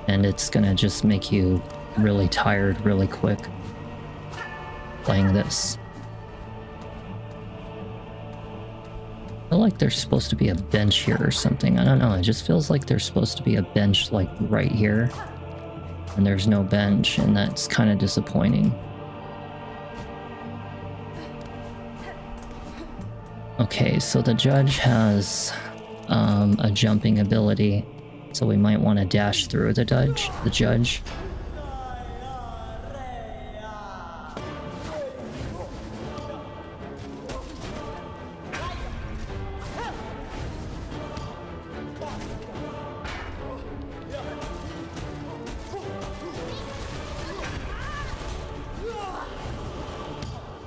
And it's going to just make you really tired really quick playing this. I feel like there's supposed to be a bench here or something. I don't know. It just feels like there's supposed to be a bench like right here. And there's no bench, and that's kind of disappointing. Okay, so the judge has a jumping ability, so we might want to dash through the judge.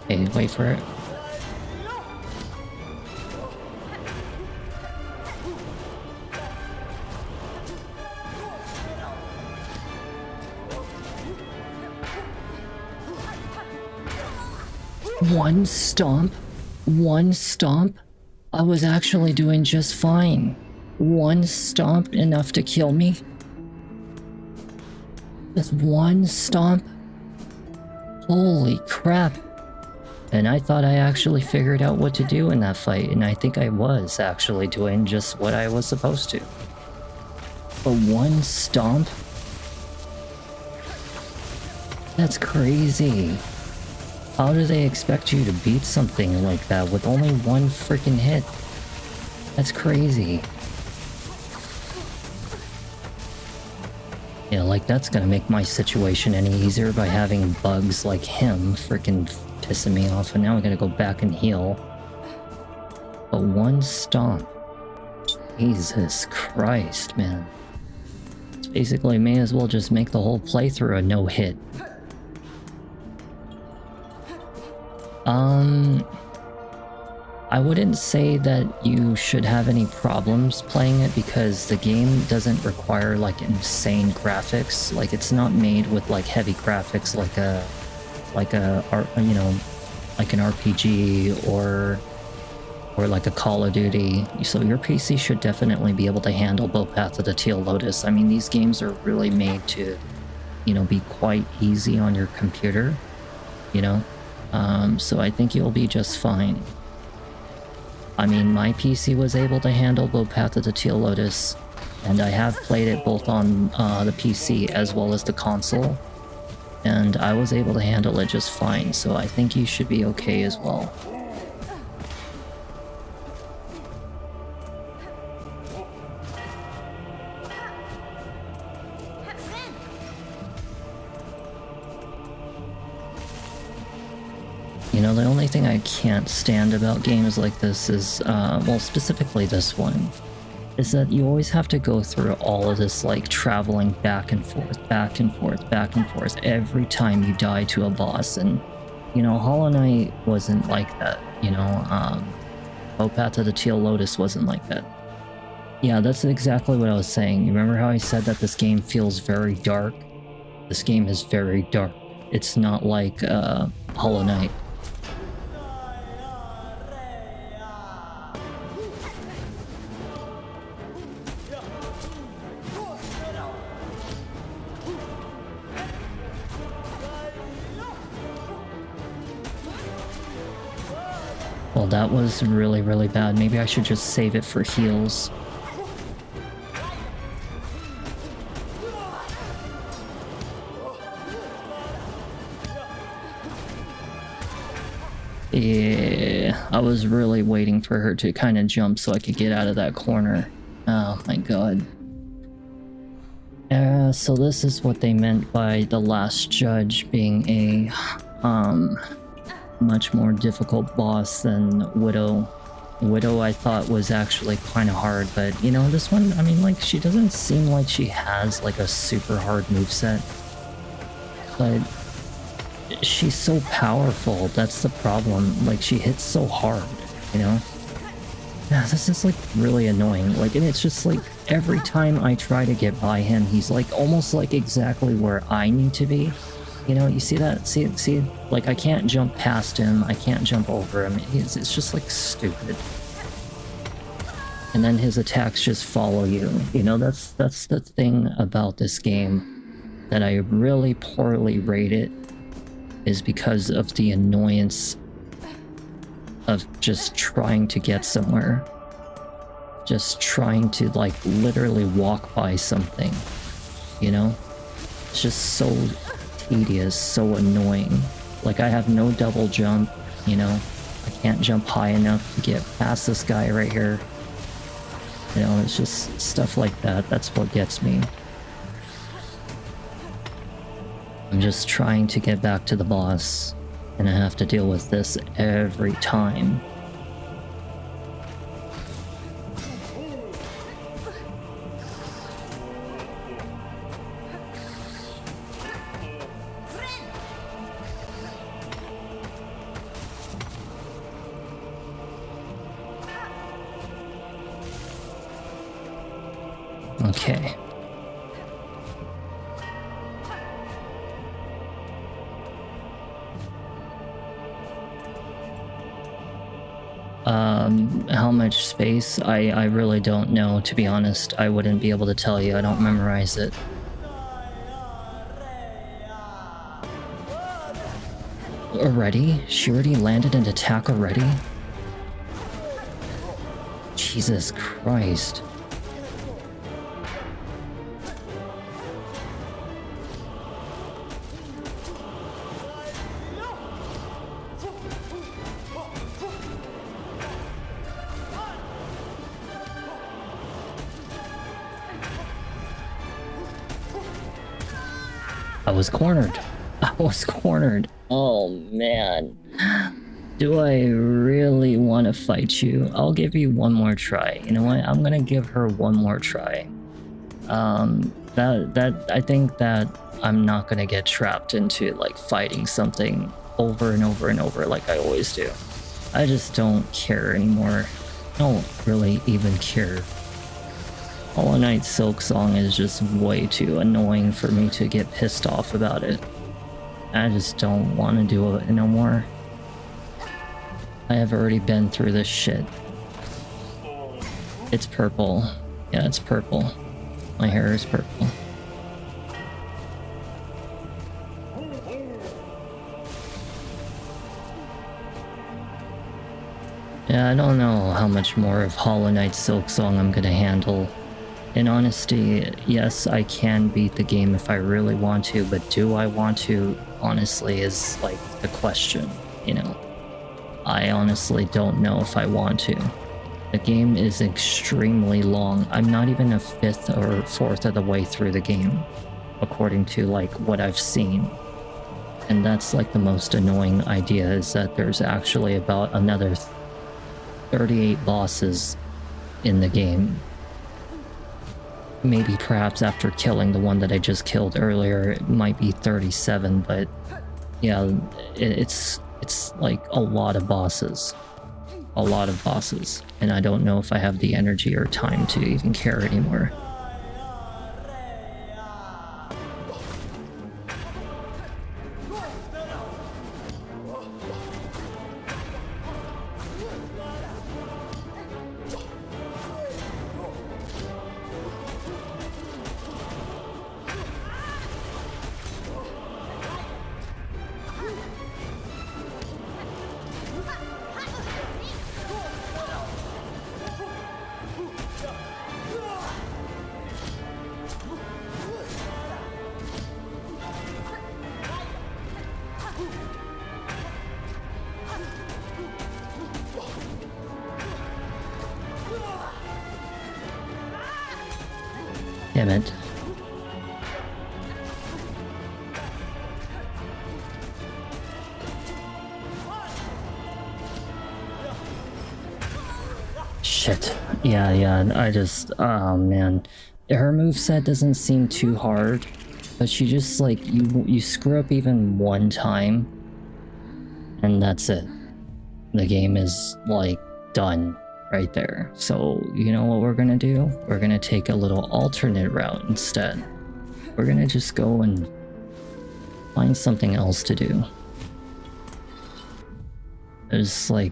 Okay, wait for it. One stomp? One stomp? I was actually doing just fine. One stomp enough to kill me? Just one stomp? Holy crap. And I thought I actually figured out what to do in that fight, and I think I was actually doing just what I was supposed to. But one stomp? That's crazy. How do they expect you to beat something like that with only one freaking hit? That's crazy. Yeah, like that's gonna make my situation any easier by having bugs like him freaking pissing me off, and now I gotta go back and heal. But one stomp. Jesus Christ, man. It's basically may as well just make the whole playthrough a no-hit. I wouldn't say that you should have any problems playing it because the game doesn't require like insane graphics. Like it's not made with like heavy graphics like you know, like an RPG or like a Call of Duty. So your PC should definitely be able to handle both Path of the Teal Lotus. I mean, these games are really made to, you know, be quite easy on your computer, you know? So I think you'll be just fine. I mean, my PC was able to handle both Path of the Teal Lotus, and I have played it both on the PC as well as the console, and I was able to handle it just fine, so I think you should be okay as well. You know, the only thing I can't stand about games like this is, well, specifically this one, is that you always have to go through all of this, like, traveling back and forth, back and forth, back and forth, every time you die to a boss, and, you know, Hollow Knight wasn't like that, you know, Path of the Teal Lotus wasn't like that. Yeah, that's exactly what I was saying. You remember how I said that this game feels very dark? This game is very dark. It's not like, Hollow Knight. Well, that was really, really bad. Maybe I should just save it for heals. Yeah, I was really waiting for her to kind of jump so I could get out of that corner. Oh my god. So this is what they meant by the last judge being a, much more difficult boss than Widow. Widow I thought was actually kind of hard, but you know, this one, I mean, like, she doesn't seem like she has like a super hard moveset, but she's so powerful. That's the problem. Like, she hits so hard, you know? Yeah, this is like really annoying. Like, and it's just like every time I try to get by him, he's like almost like exactly where I need to be. You know, you see that? See, like, I can't jump past him, I can't jump over him. It's just like stupid. And then his attacks just follow you. You know, that's the thing about this game that I really poorly rate it, is because of the annoyance of just trying to get somewhere. just trying to like literally walk by something, you know? It's just so tedious, so annoying. Like I have no double jump, you know? I can't jump high enough to get past this guy right here. You know, it's just stuff like that. That's what gets me. I'm just trying to get back to the boss, and I have to deal with this every time. Okay. How much space? I really don't know, to be honest. I wouldn't be able to tell you. I don't memorize it. Already? She already landed an attack already? Jesus Christ. I was cornered. I was cornered. Oh man. Do I really want to fight you? I'll give you one more try. You know what? I'm gonna give her one more try. I think that I'm not gonna get trapped into like fighting something over and over and over like I always do. I just don't care anymore. I don't really even care. Hollow Knight Silksong is just way too annoying for me to get pissed off about it. I just don't want to do it no more. I have already been through this shit. It's purple. Yeah, it's purple. My hair is purple. Yeah, I don't know how much more of Hollow Knight Silksong I'm gonna handle. In honesty, yes, I can beat the game if I really want to, but do I want to, honestly, is like the question, you know? I honestly don't know if I want to. The game is extremely long. I'm not even a fifth or fourth of the way through the game, according to like what I've seen. And that's like the most annoying idea, is that there's actually about another 38 bosses in the game. Maybe perhaps after killing the one that I just killed earlier, it might be 37, but yeah, it's like a lot of bosses. A lot of bosses. And I don't know if I have the energy or time to even care anymore. Damn it. Shit. Yeah, I just, oh man. Her moveset doesn't seem too hard, but she just like, you screw up even one time, and that's it. The game is like done right there. So you know what we're gonna do? We're gonna take a little alternate route instead. We're gonna just go and find something else to do. There's like,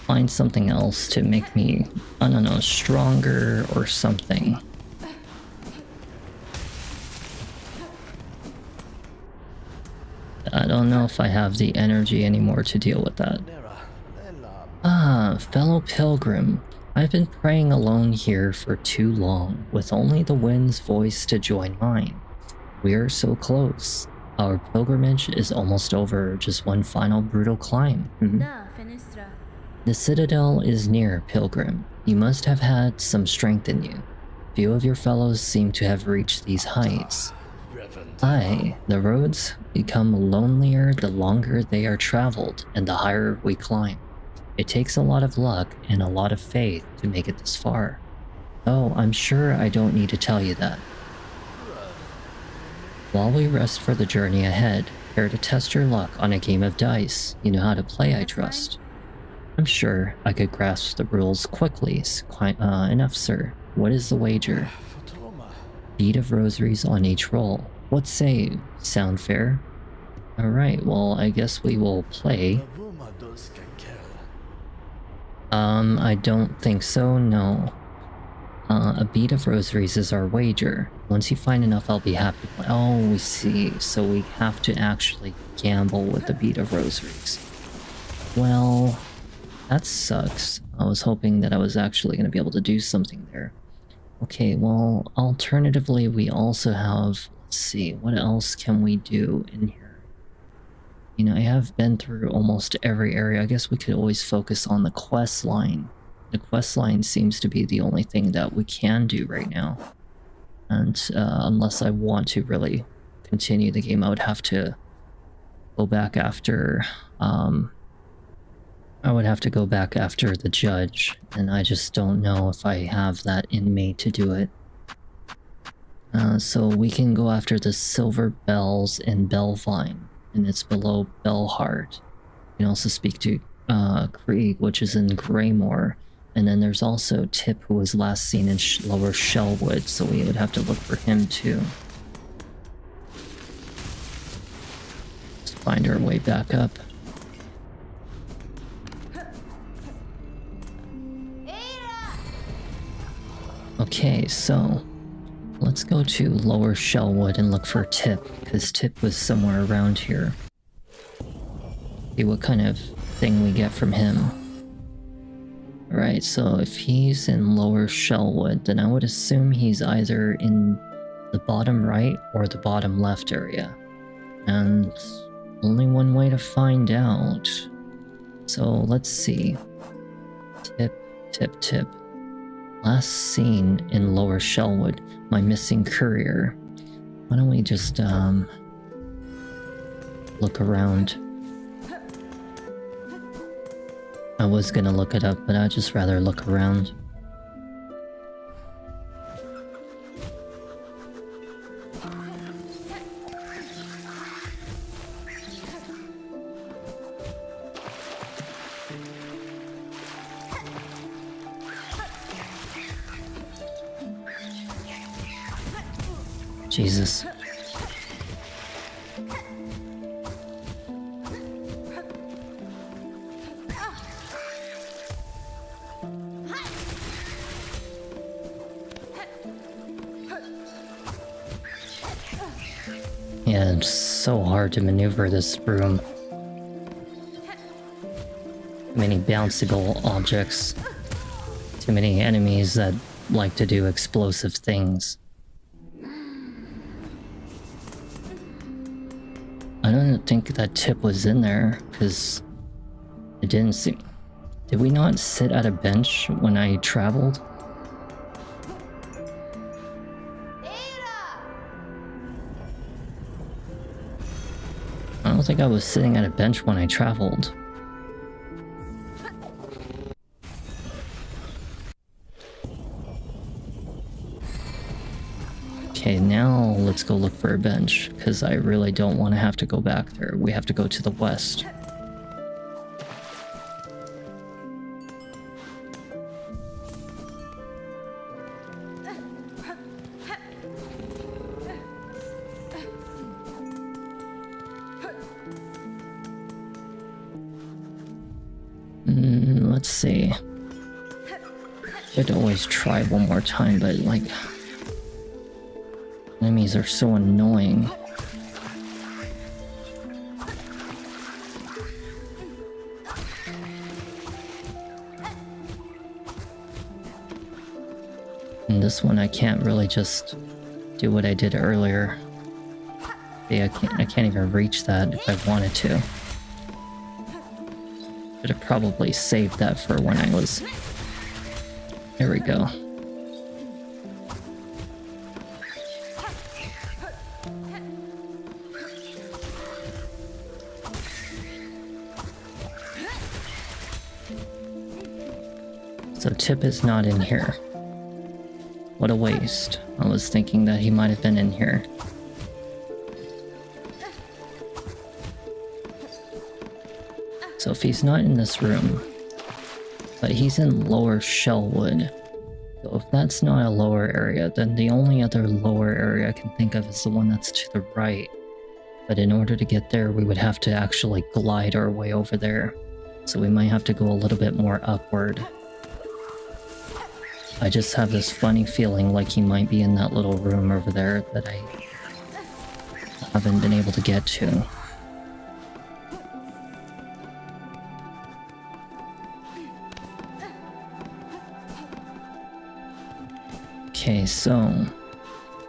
find something else to make me, I don't know, stronger or something. I don't know if I have the energy anymore to deal with that. Fellow pilgrim, I've been praying alone here for too long, with only the wind's voice to join mine. We are so close. Our pilgrimage is almost over, just one final brutal climb. The citadel is near, pilgrim. You must have had some strength in you. Few of your fellows seem to have reached these heights. Aye, the roads become lonelier the longer they are traveled and the higher we climb. It takes a lot of luck and a lot of faith to make it this far. Oh, I'm sure I don't need to tell you that. While we rest for the journey ahead, care to test your luck on a game of dice? You know how to play, I trust. I'm sure I could grasp the rules quickly. Quite enough, sir. What is the wager? Bead of rosaries on each roll. What say you? Sound fair? Alright, well, I guess we will play. I don't think so, no. A bead of rosaries is our wager. Once you find enough, I'll be happy to play. Oh, we see. So we have to actually gamble with the bead of rosaries. Well, that sucks. I was hoping that I was actually going to be able to do something there. Okay, well, alternatively, we also have... Let's see, what else can we do in here? You know, I have been through almost every area. I guess we could always focus on the quest line. The quest line seems to be the only thing that we can do right now. And unless I want to really continue the game, I would have to go back after... I would have to go back after the judge, and I just don't know if I have that in me to do it. So we can go after the Silver Bells in Belvine, and it's below Bellheart. You can also speak to Krieg, which is in Greymore, and then there's also Tip, who was last seen in Lower Shellwood, so we would have to look for him too. Let's find our way back up. Okay, so let's go to Lower Shellwood and look for Tip, because Tip was somewhere around here. See what kind of thing we get from him. Alright, so if he's in Lower Shellwood, then I would assume he's either in the bottom right or the bottom left area. And only one way to find out. So let's see. Tip. Last seen in Lower Shellwood, my missing courier. Why don't we just look around? I was gonna look it up, but I'd just rather look around. Jesus. Yeah, it's so hard to maneuver this room. Too many bounceable objects. Too many enemies that like to do explosive things. I don't think that Tip was in there, because it didn't seem... Did we not sit at a bench when I traveled? I don't think I was sitting at a bench when I traveled. Okay, now let's go look for a bench, because I really don't want to have to go back there. We have to go to the west. Let's see. I'd always try one more time, but like... Enemies are so annoying. this one I can't really just do what I did earlier. See, I can't even reach that if I wanted to. Should have probably saved that for when I was... There we go. So Tip is not in here. What a waste. I was thinking that he might have been in here. So if he's not in this room, but he's in lower Shellwood. So if that's not a lower area, then the only other lower area I can think of is the one that's to the right. But in order to get there, we would have to actually glide our way over there. So we might have to go a little bit more upward. I just have this funny feeling like he might be in that little room over there that I haven't been able to get to. Okay, so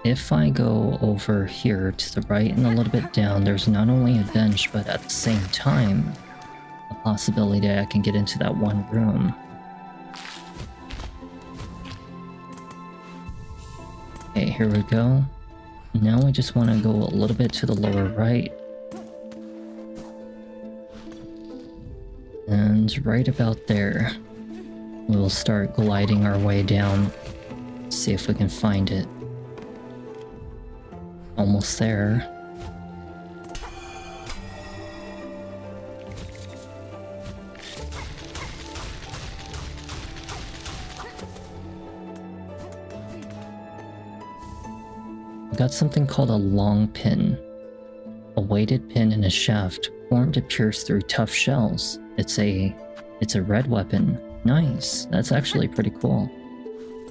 if I go over here to the right and a little bit down, there's not only a bench, but at the same time, a possibility that I can get into that one room. Okay, here we go. Now we just want to go a little bit to the lower right. And right about there, we'll start gliding our way down. See if we can find it. Almost there. We got something called a long pin. A weighted pin in a shaft formed to pierce through tough shells. It's a red weapon. Nice. That's actually pretty cool.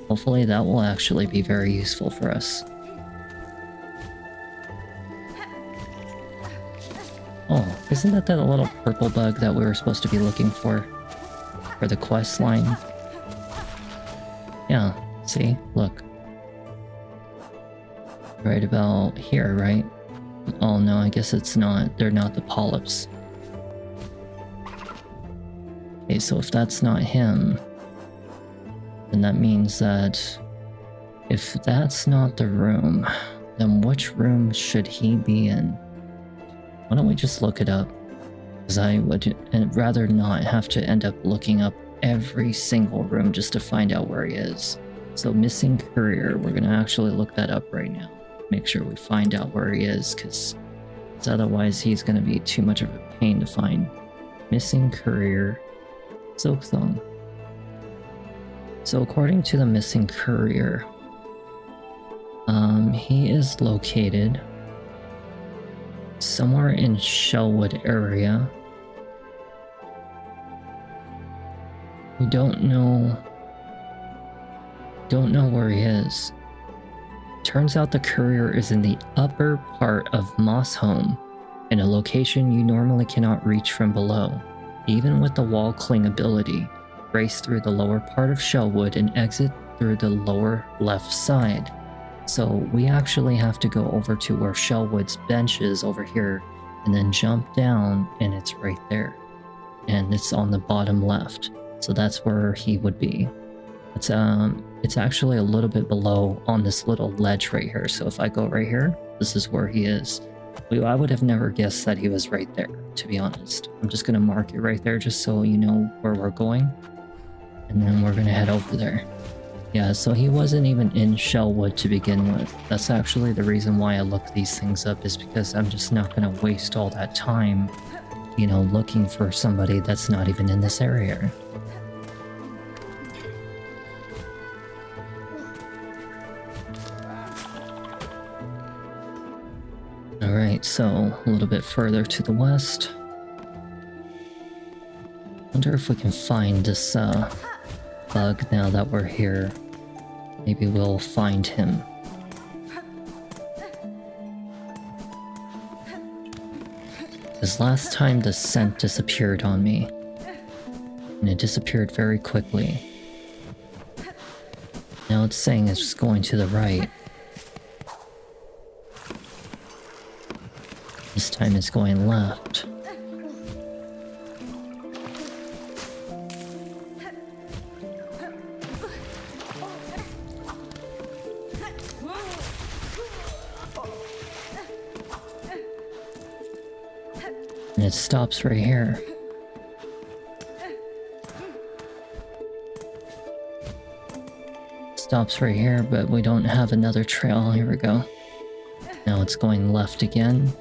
Hopefully that will actually be very useful for us. Oh, isn't that little purple bug that we were supposed to be looking for the quest line? Yeah, see? Look. Right about here, right? Oh no, I guess it's not. They're not the polyps. Okay, so if that's not him, then that means that if that's not the room, then which room should he be in? Why don't we just look it up? Because I would rather not have to end up looking up every single room just to find out where he is. So missing courier, we're gonna actually look that up right now. Make sure we find out where he is, because otherwise he's gonna be too much of a pain to find. Missing courier, Silksong. So according to the missing courier, he is located somewhere in Shellwood area. We don't know where he is. Turns out the courier is in the upper part of Mossholm, in a location you normally cannot reach from below. Even with the wall cling ability, race through the lower part of Shellwood and exit through the lower left side. So we actually have to go over to where Shellwood's bench is over here, and then jump down, and it's right there. And it's on the bottom left. So that's where he would be. It's actually a little bit below on this little ledge right here. So if I go right here, this is where he is. I would have never guessed that he was right there, to be honest. I'm just going to mark it right there just so you know where we're going. And then we're going to head over there. Yeah, so he wasn't even in Shellwood to begin with. That's actually the reason why I look these things up, is because I'm just not going to waste all that time, you know, looking for somebody that's not even in this area. Alright, so a little bit further to the west. Wonder if we can find this bug now that we're here. Maybe we'll find him. Because last time the scent disappeared on me. And it disappeared very quickly. Now it's saying it's going to the right. This time it's going left. And it stops right here. Stops right here, but we don't have another trail. Here we go. Now it's going left again.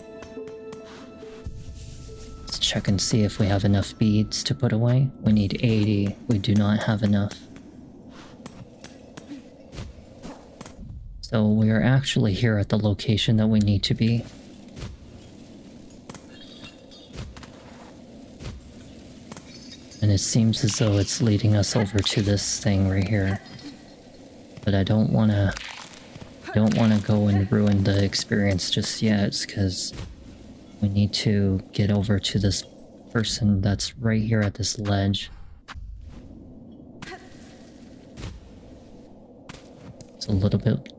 Let's check and see if we have enough beads to put away. We need 80. We do not have enough. So we are actually here at the location that we need to be. And it seems as though it's leading us over to this thing right here. But I don't want to go and ruin the experience just yet, because we need to get over to this person that's right here at this ledge. It's a little bit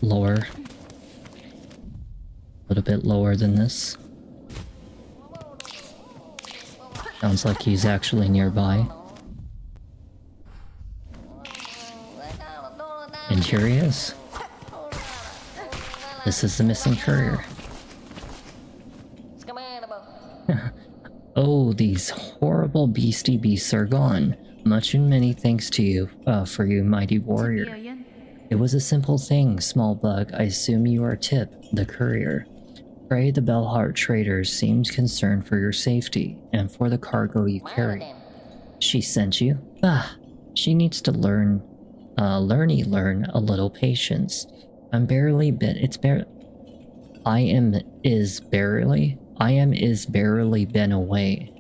lower. A little bit lower than this. Sounds like he's actually nearby. And here he is. This is the missing courier. Oh, these horrible beastie beasts are gone. Much and many thanks to you, for you, mighty warrior. It was a simple thing, small bug. I assume you are Tip, the courier. Pray the Bellheart traders seemed concerned for your safety and for the cargo you carry. She sent you? Ah, she needs to learn a little patience. I am is barely been away,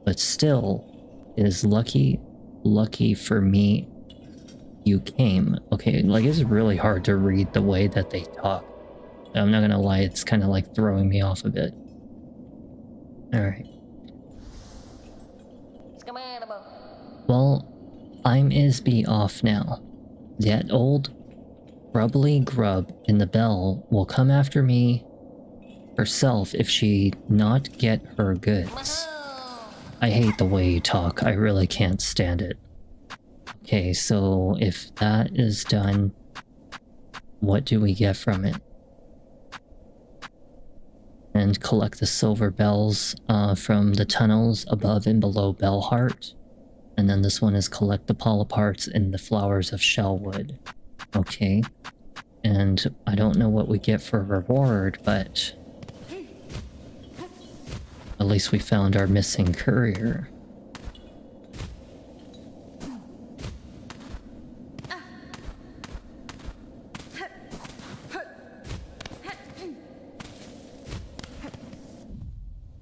but still, it is lucky for me you came. Okay, like it's really hard to read the way that they talk. I'm not gonna lie, it's kind of like throwing me off a bit. Alright. Well, I'm Isby off now. That old grubbly grub in the bell will come after me herself if she not get her goods. I hate the way you talk, I really can't stand it. Okay, so if that is done, what do we get from it? And collect the silver bells from the tunnels above and below Bellheart. And then this one is collect the polyparts in the flowers of Shellwood. Okay. And I don't know what we get for reward, but at least we found our missing courier.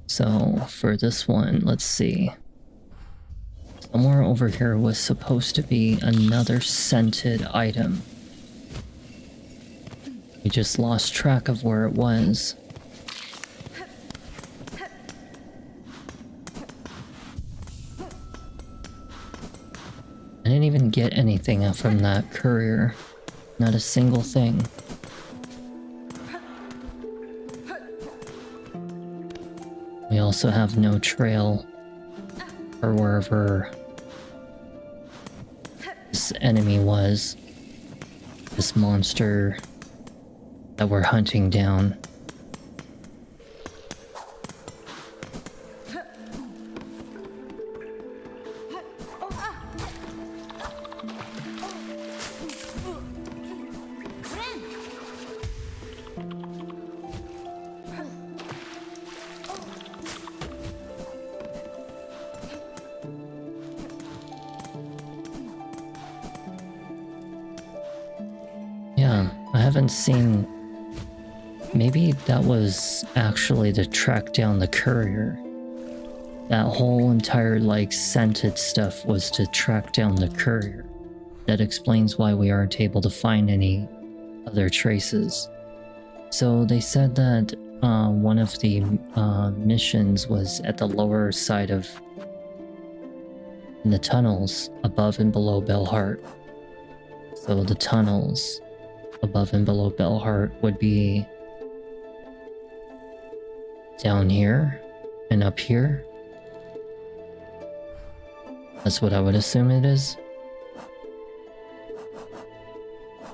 So for this one, let's see. Somewhere over here was supposed to be another scented item. We just lost track of where it was. I didn't even get anything from that courier. Not a single thing. We also have no trail or wherever this enemy was. This monster that we're hunting down. Yeah, I haven't seen... Maybe that was actually to track down the courier. That whole entire, like, scented stuff was to track down the courier. That explains why we aren't able to find any other traces. So they said that one of the missions was at the lower side of the tunnels above and below Bellheart. So the tunnels above and below Bellheart would be down here and up here. That's what I would assume it is.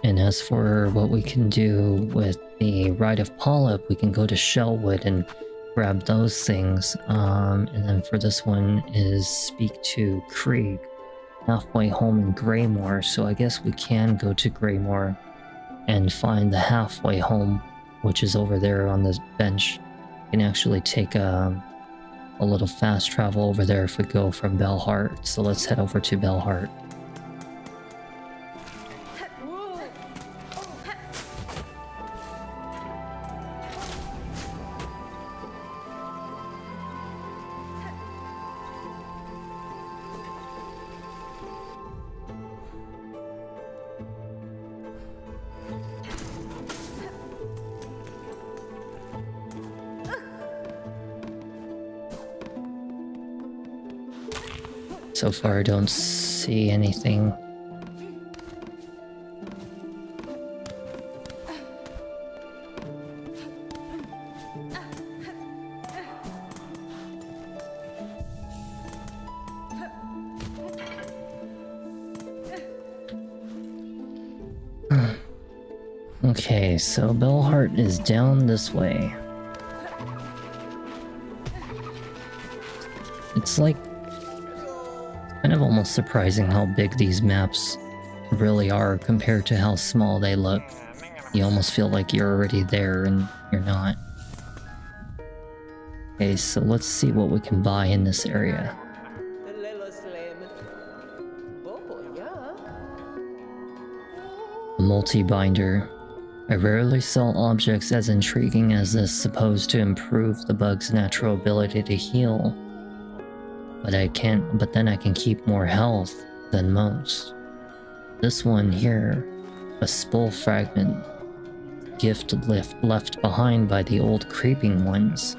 And as for what we can do with the Rite of Polyp, we can go to Shellwood and grab those things. And then for this one is speak to Krieg, halfway home in Greymore. So I guess we can go to Greymore and find the halfway home, which is over there on the bench. We can actually take a little fast travel over there if we go from Bellheart. So let's head over to Bellheart. So far I don't see anything. Okay, so Bellheart is down this way. It's like kind of almost surprising how big these maps really are compared to how small they look. You almost feel like you're already there and you're not. Okay, so let's see what we can buy in this area. A multi-binder. I rarely saw objects as intriguing as this, supposed to improve the bug's natural ability to heal. But then I can keep more health than most. This one here, a spool fragment, gift left behind by the old creeping ones.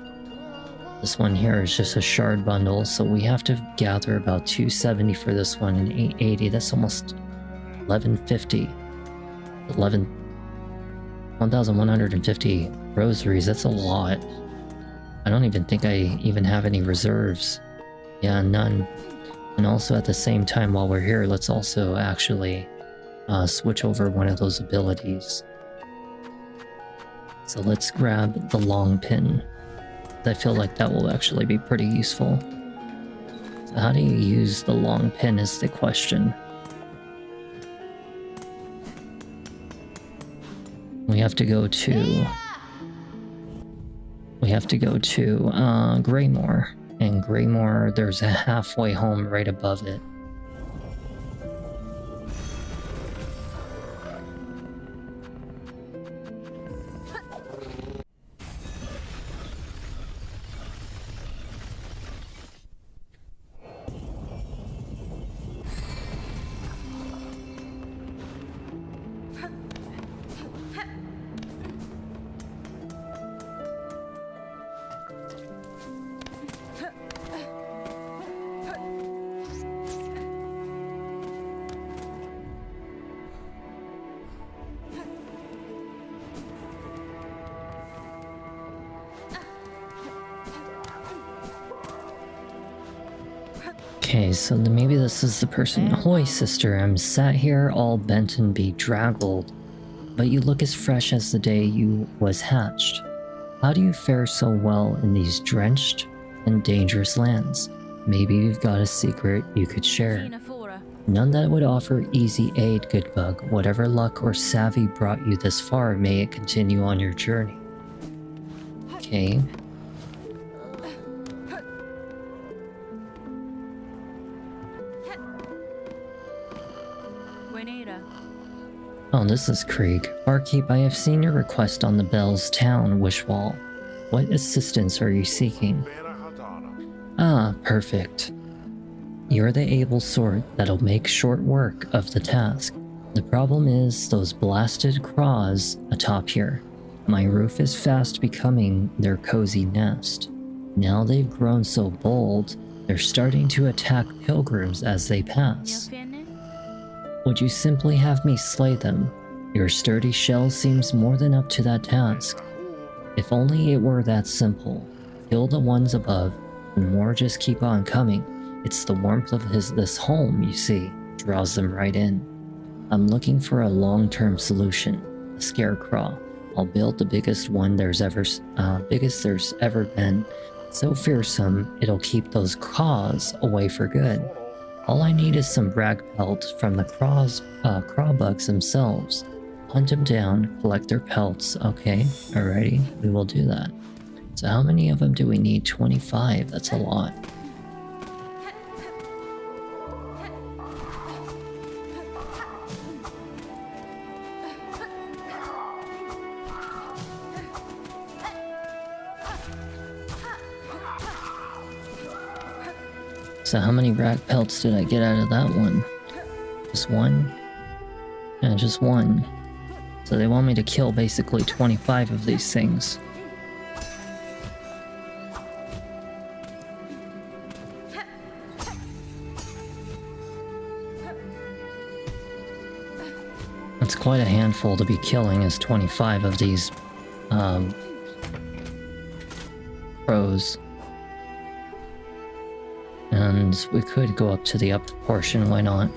This one here is just a shard bundle, so we have to gather about 270 for this one and 880. That's almost 1150. 1,150 rosaries. That's a lot. I don't even think I even have any reserves. Yeah, none. And also at the same time, while we're here, let's also actually switch over one of those abilities. So let's grab the long pin. I feel like that will actually be pretty useful. So how do you use the long pin is the question. We have to go to Greymore. And Greymore, there's a halfway home right above it. Okay, so maybe this is the person. Ahoy, sister, I'm sat here all bent and bedraggled, but you look as fresh as the day you was hatched. How do you fare so well in these drenched and dangerous lands? Maybe you've got a secret you could share. None that would offer easy aid, good bug. Whatever luck or savvy brought you this far, may it continue on your journey. Okay. Oh, this is Krieg. Barkeep, I have seen your request on the Bell's Town wish wall. What assistance are you seeking? Ah, perfect. You're the able sort that'll make short work of the task. The problem is those blasted craws atop here. My roof is fast becoming their cozy nest. Now they've grown so bold, they're starting to attack pilgrims as they pass. Would you simply have me slay them? Your sturdy shell seems more than up to that task. If only it were that simple. Kill the ones above, and more just keep on coming. It's the warmth of this home, you see, draws them right in. I'm looking for a long-term solution, a scarecrow. I'll build the biggest one there's ever been. So fearsome, it'll keep those claws away for good. All I need is some brag pelts from the craw bugs themselves. Hunt them down, collect their pelts. Okay, alrighty, we will do that. So how many of them do we need? 25, that's a lot. So how many rag pelts did I get out of that one? Just one? Yeah, just one. So they want me to kill basically 25 of these things. That's quite a handful to be killing, is 25 of these crows. And we could go up to the upper portion, why not?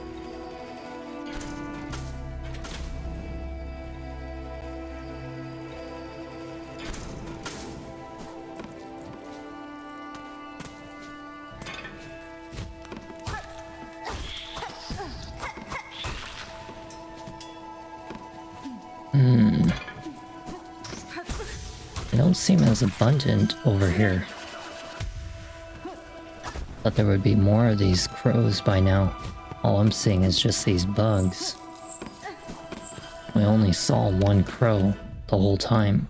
They don't seem as abundant over here. Thought there would be more of these crows by now. All I'm seeing is just these bugs. We only saw one crow the whole time.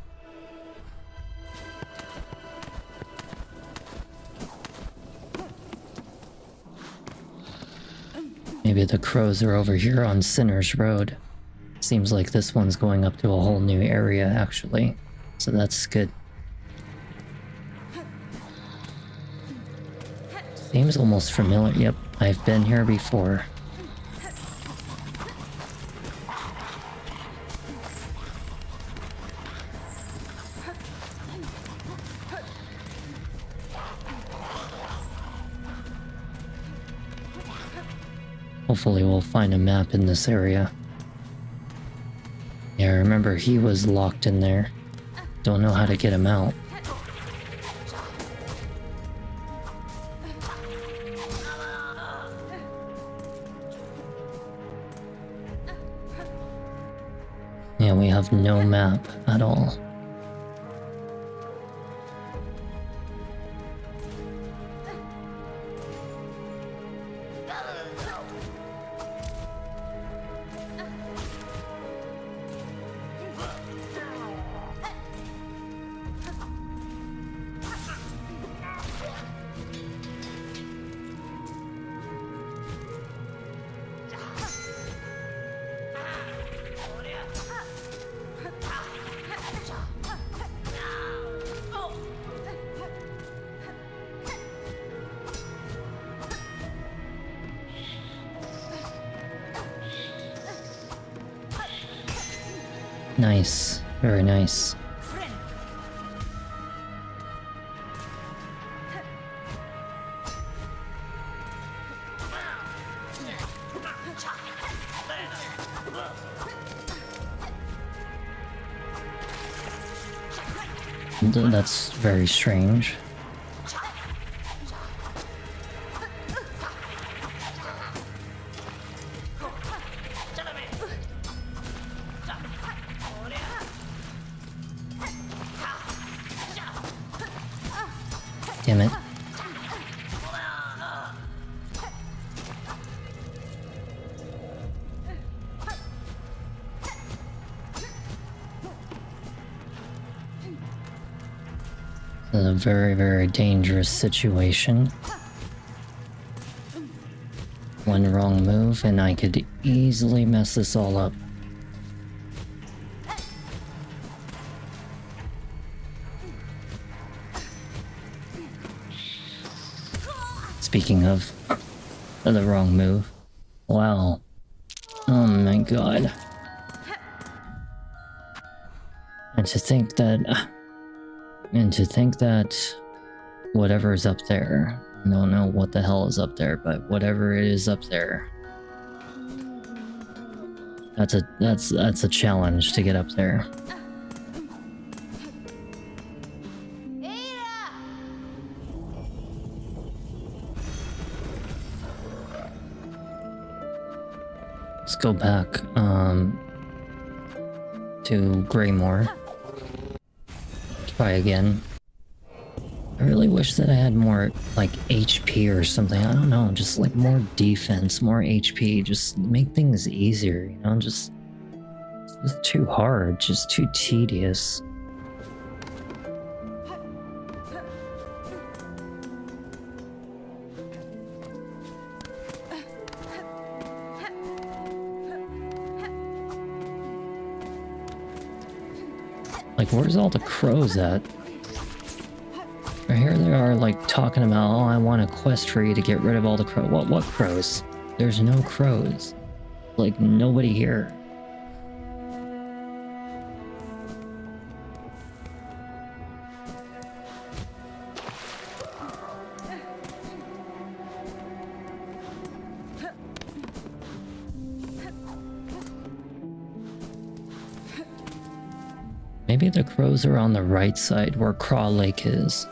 Maybe the crows are over here on Sinner's Road. Seems like this one's going up to a whole new area, actually. So that's good. Seems almost familiar. Yep, I've been here before. Hopefully we'll find a map in this area. Yeah, I remember he was locked in there. Don't know how to get him out. Yeah, we have no map at all. Nice, very nice. That's very strange. Damn it. This is a very, very dangerous situation. One wrong move and I could easily mess this all up. Speaking of the wrong move, wow. Oh my god. And to think that... whatever's up there... I don't know what the hell is up there, but whatever it is up there... That's a challenge to get up there. Let's go back to Greymore. Try again. I really wish that I had more like HP or something. I don't know, just like more defense, more HP, just make things easier, you know, just it's too hard, just too tedious. Like, where's all the crows at? Right here they are, like, talking about, oh, I want a quest for you to get rid of all the crows. What crows? There's no crows. Like, nobody here. Maybe the crows are on the right side where Craw Lake is.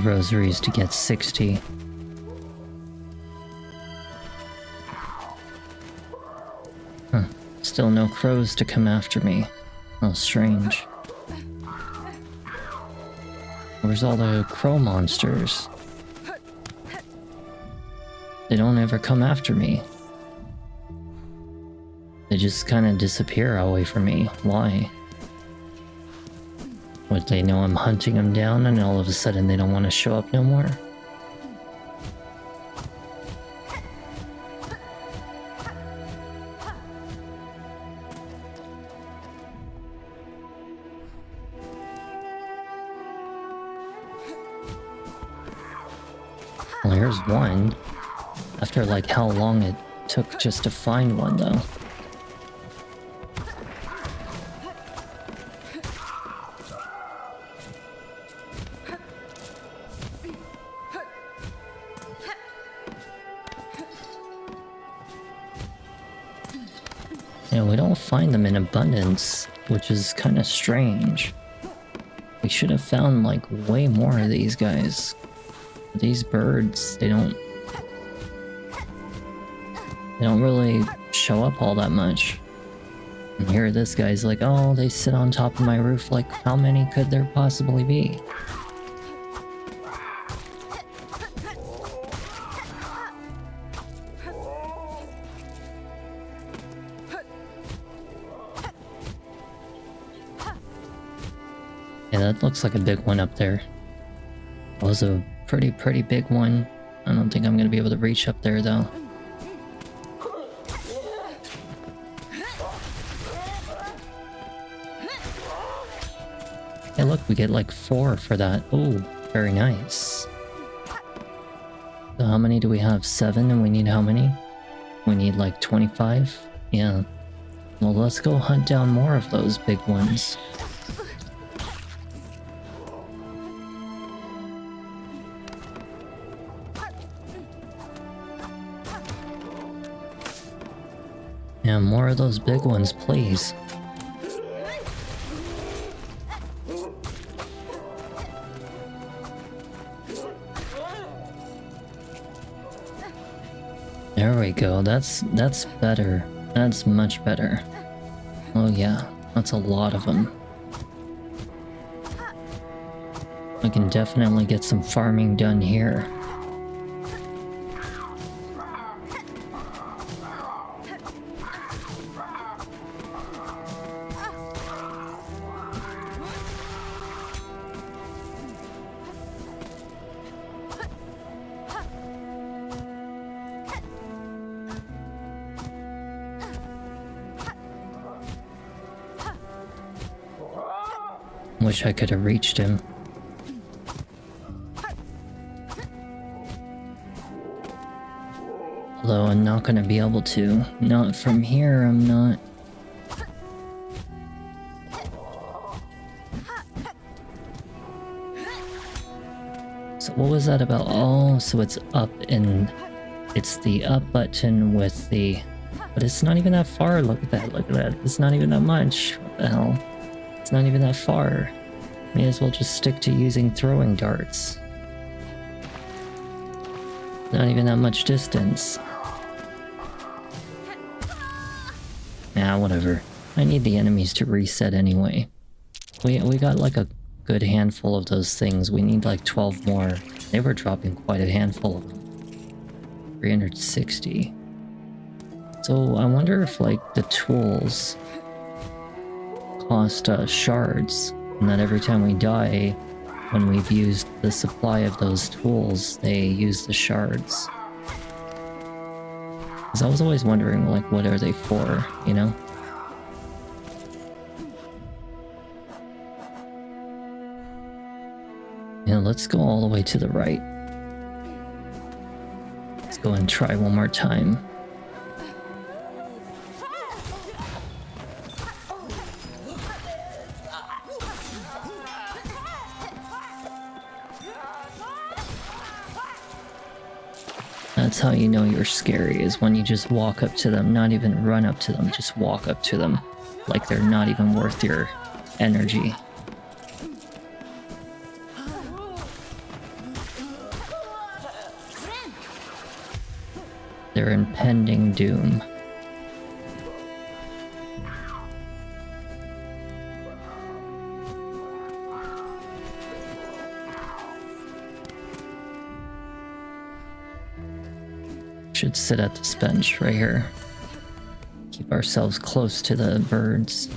Rosaries to get 60. Huh. Still no crows to come after me. How strange. Where's all the crow monsters? They don't ever come after me. They just kind of disappear away from me. Why? Would they know I'm hunting them down and all of a sudden they don't want to show up no more? Well, here's one. After like how long it took just to find one though. Yeah, we don't find them in abundance, which is kind of strange. We should have found like way more of these guys. These birds, they don't really show up all that much. And here this guy's like, oh, they sit on top of my roof, like how many could there possibly be? Yeah, that looks like a big one up there. That was a pretty big one. I don't think I'm gonna be able to reach up there though. Hey look, we get like 4 for that. Oh, very nice. So how many do we have? 7, and we need how many? We need like 25? Yeah. Well, let's go hunt down more of those big ones. Yeah, more of those big ones, please. There we go, that's better. That's much better. Oh yeah, that's a lot of them. Like, can definitely get some farming done here. Wish I could have reached him. Although I'm not gonna be able to. Not from here, I'm not. So what was that about? Oh, so it's up and it's the up button with the... But it's not even that far. Look at that, look at that. It's not even that much. What the hell? It's not even that far. May as well just stick to using throwing darts. Not even that much distance. Nah, whatever. I need the enemies to reset anyway. We got like a good handful of those things. We need like 12 more. They were dropping quite a handful of them. 360. So I wonder if like the tools cost shards, and that every time we die, when we've used the supply of those tools, they use the shards. Because I was always wondering, like, what are they for, you know? Yeah, let's go all the way to the right. Let's go and try one more time. That's how you know you're scary, is when you just walk up to them, not even run up to them, just walk up to them like they're not even worth your energy. Their impending doom. Should sit at this bench right here. Keep ourselves close to the birds.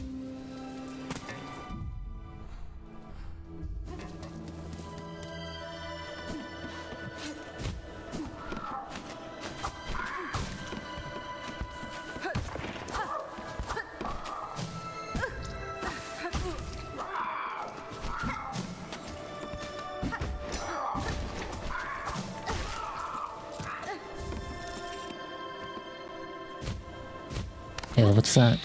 Hey, what's that?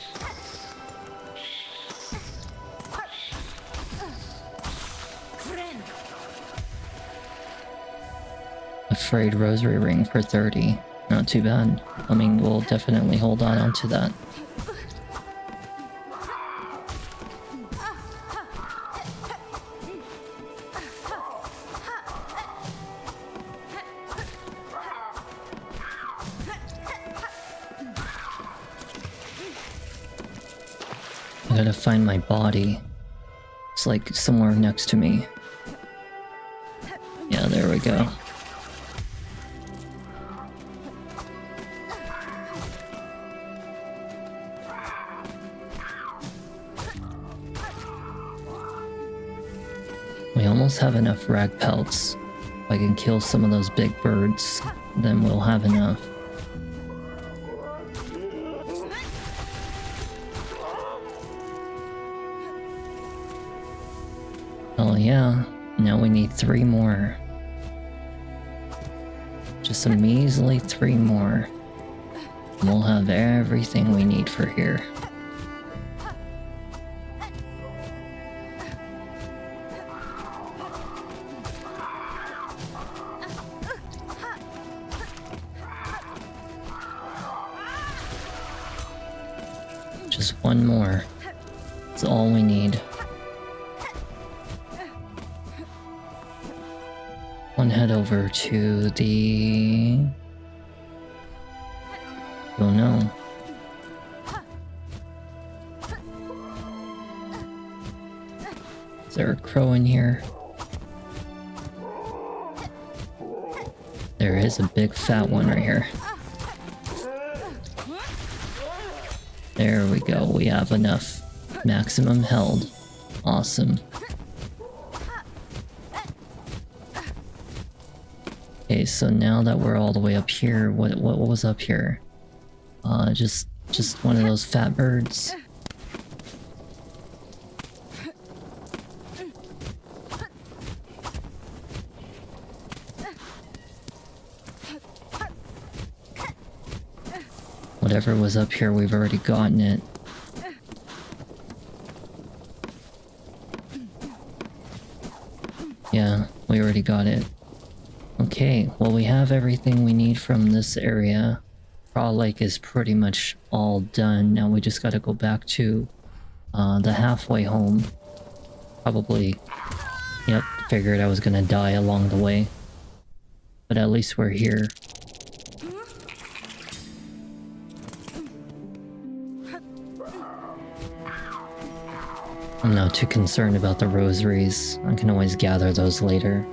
A frayed rosary ring for 30. Not too bad. I mean, we'll definitely hold on to that. I gotta find my body. It's like somewhere next to me. Yeah, there we go. We almost have enough rag pelts. If I can kill some of those big birds, then we'll have enough. Oh yeah, now we need 3 more. Just a measly 3 more. And we'll have everything we need for here. Just 1 more. That's all we need. Head over to the... Oh no. Is there a crow in here? There is a big fat one right here. There we go, we have enough. Maximum held. Awesome. Okay, so now that we're all the way up here, what was up here? Just one of those fat birds. Whatever was up here, we've already gotten it. Yeah, we already got it. Okay, well we have everything we need from this area. Raw Lake is pretty much all done. Now we just gotta go back to the halfway home. Probably, yep, figured I was gonna die along the way. But at least we're here. I'm not too concerned about the rosaries. I can always gather those later.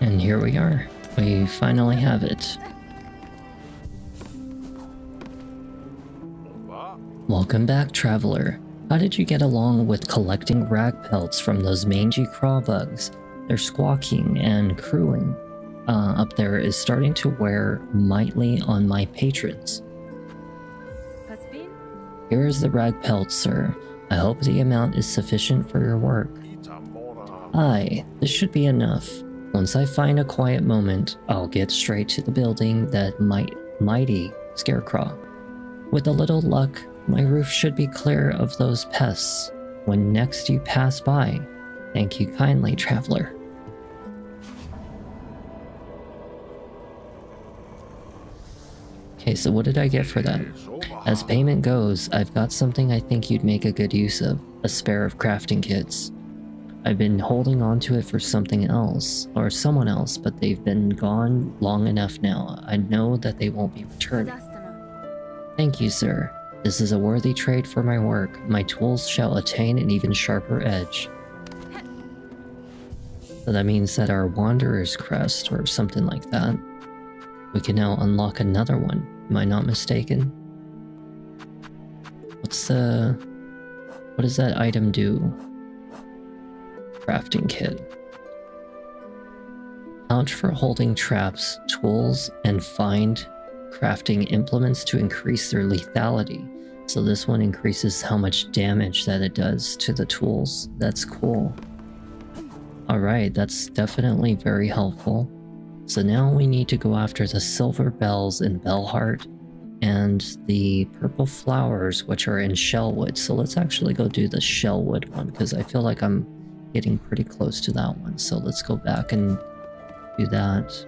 And here we are. We finally have it. Welcome back, traveler. How did you get along with collecting rag pelts from those mangy craw bugs? Their squawking and crowing up there is starting to wear mightily on my patrons. Here is the rag pelt, sir. I hope the amount is sufficient for your work. Aye, this should be enough. Once I find a quiet moment, I'll get straight to the building that mighty scarecrow. With a little luck, my roof should be clear of those pests when next you pass by. Thank you kindly, traveler. Okay, so what did I get for that? As payment goes, I've got something I think you'd make a good use of. A spare of crafting kits. I've been holding on to it for something else, or someone else, but they've been gone long enough now. I know that they won't be returning. Thank you, sir. This is a worthy trade for my work. My tools shall attain an even sharper edge. So that means that our Wanderer's Crest, or something like that, we can now unlock another one. Am I not mistaken? What does that item do? Crafting kit. Pouch for holding traps, tools, and find crafting implements to increase their lethality. So this one increases how much damage that it does to the tools. That's cool. Alright, that's definitely very helpful. So now we need to go after the silver bells in Bellheart and the purple flowers, which are in Shellwood. So let's actually go do the Shellwood one, because I feel like I'm getting pretty close to that one. So let's go back and do that.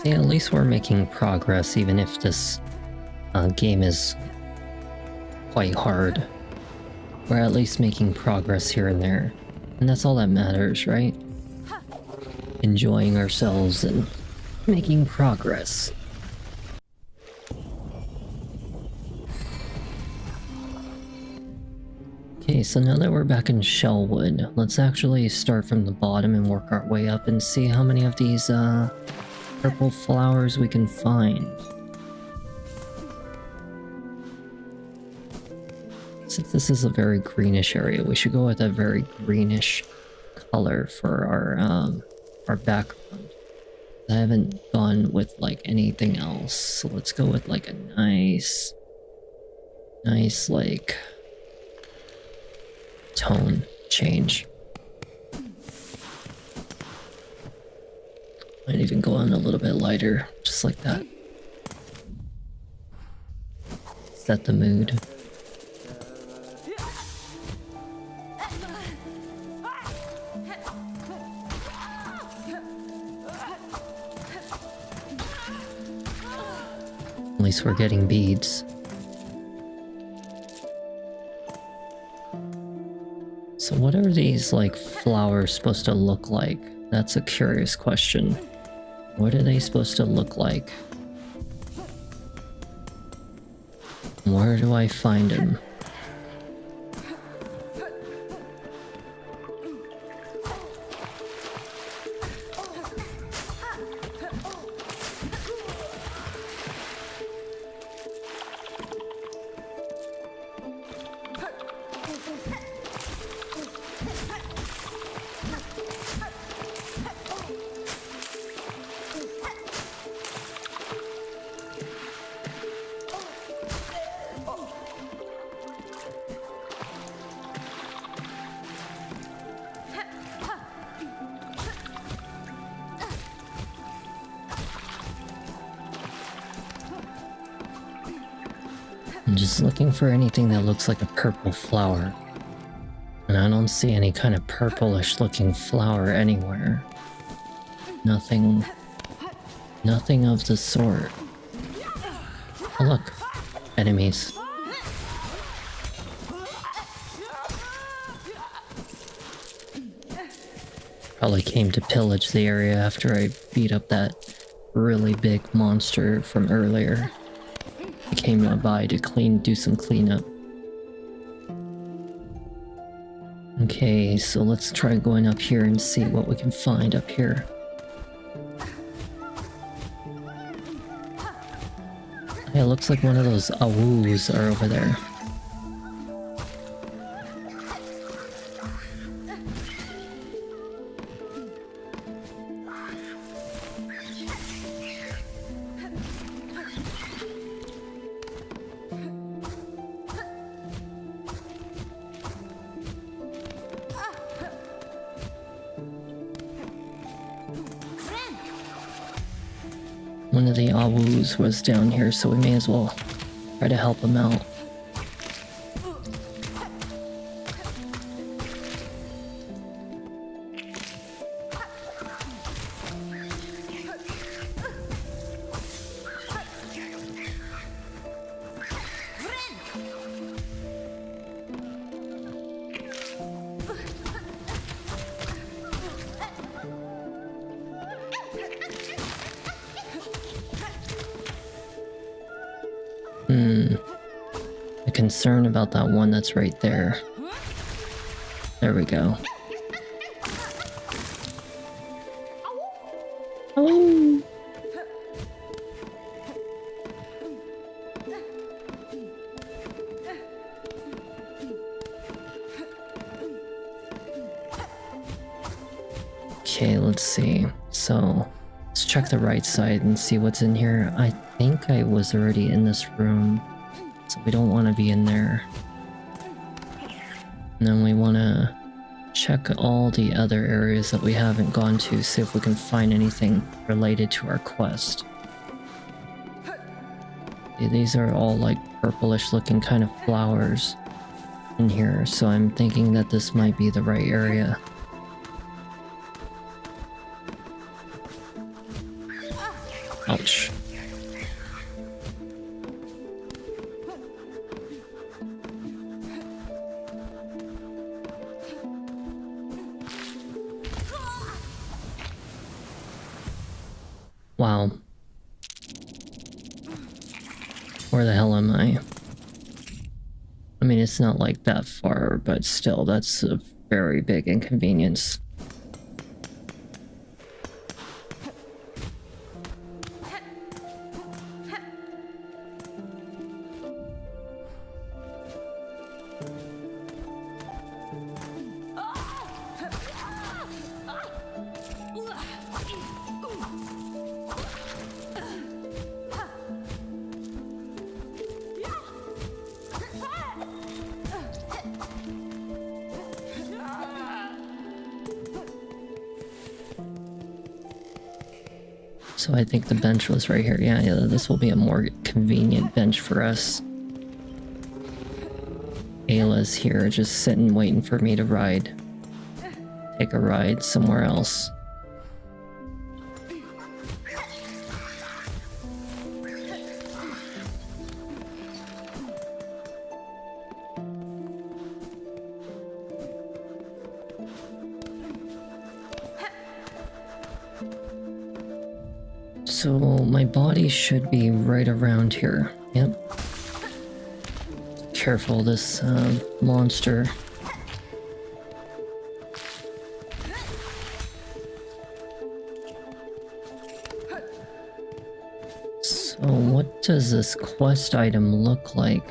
Yeah, at least we're making progress, even if this game is quite hard. We're at least making progress here and there. And that's all that matters, right? Enjoying ourselves and making progress. Okay, so now that we're back in Shellwood, let's actually start from the bottom and work our way up and see how many of these purple flowers we can find. Since this is a very greenish area, we should go with a very greenish color for our background. I haven't gone with like anything else, so let's go with like a nice like tone change. Might even go on a little bit lighter, just like that. set the mood. At least we're getting beads. So what are these, like, flowers supposed to look like? That's a curious question. What are they supposed to look like? Where do I find them? I'm just looking for anything that looks like a purple flower. And I don't see any kind of purplish looking flower anywhere. Nothing of the sort. Oh look, enemies. Probably came to pillage the area after I beat up that really big monster from earlier. I came by to do some cleanup. Okay, so let's try going up here and see what we can find up here. Hey, it looks like one of those awoos are over there. One of the awoos was down here, so we may as well try to help him out. A concern about that one that's right there. There we go. Oh. Okay, let's see. So, let's check the right side and see what's in here. I think I was already in this room, so we don't want to be in there. And then we want to check all the other areas that we haven't gone to, see if we can find anything related to our quest. Okay, these are all like purplish looking kind of flowers in here, so I'm thinking that this might be the right area. Ouch. Wow. Where the hell am I? I mean, it's not like that far, but still, that's a very big inconvenience. So I think the bench was right here. Yeah, this will be a more convenient bench for us. Ayla's here, just sitting waiting for me to ride. Take a ride somewhere else. So my body should be right around here. Yep. Careful, this monster. So what does this quest item look like?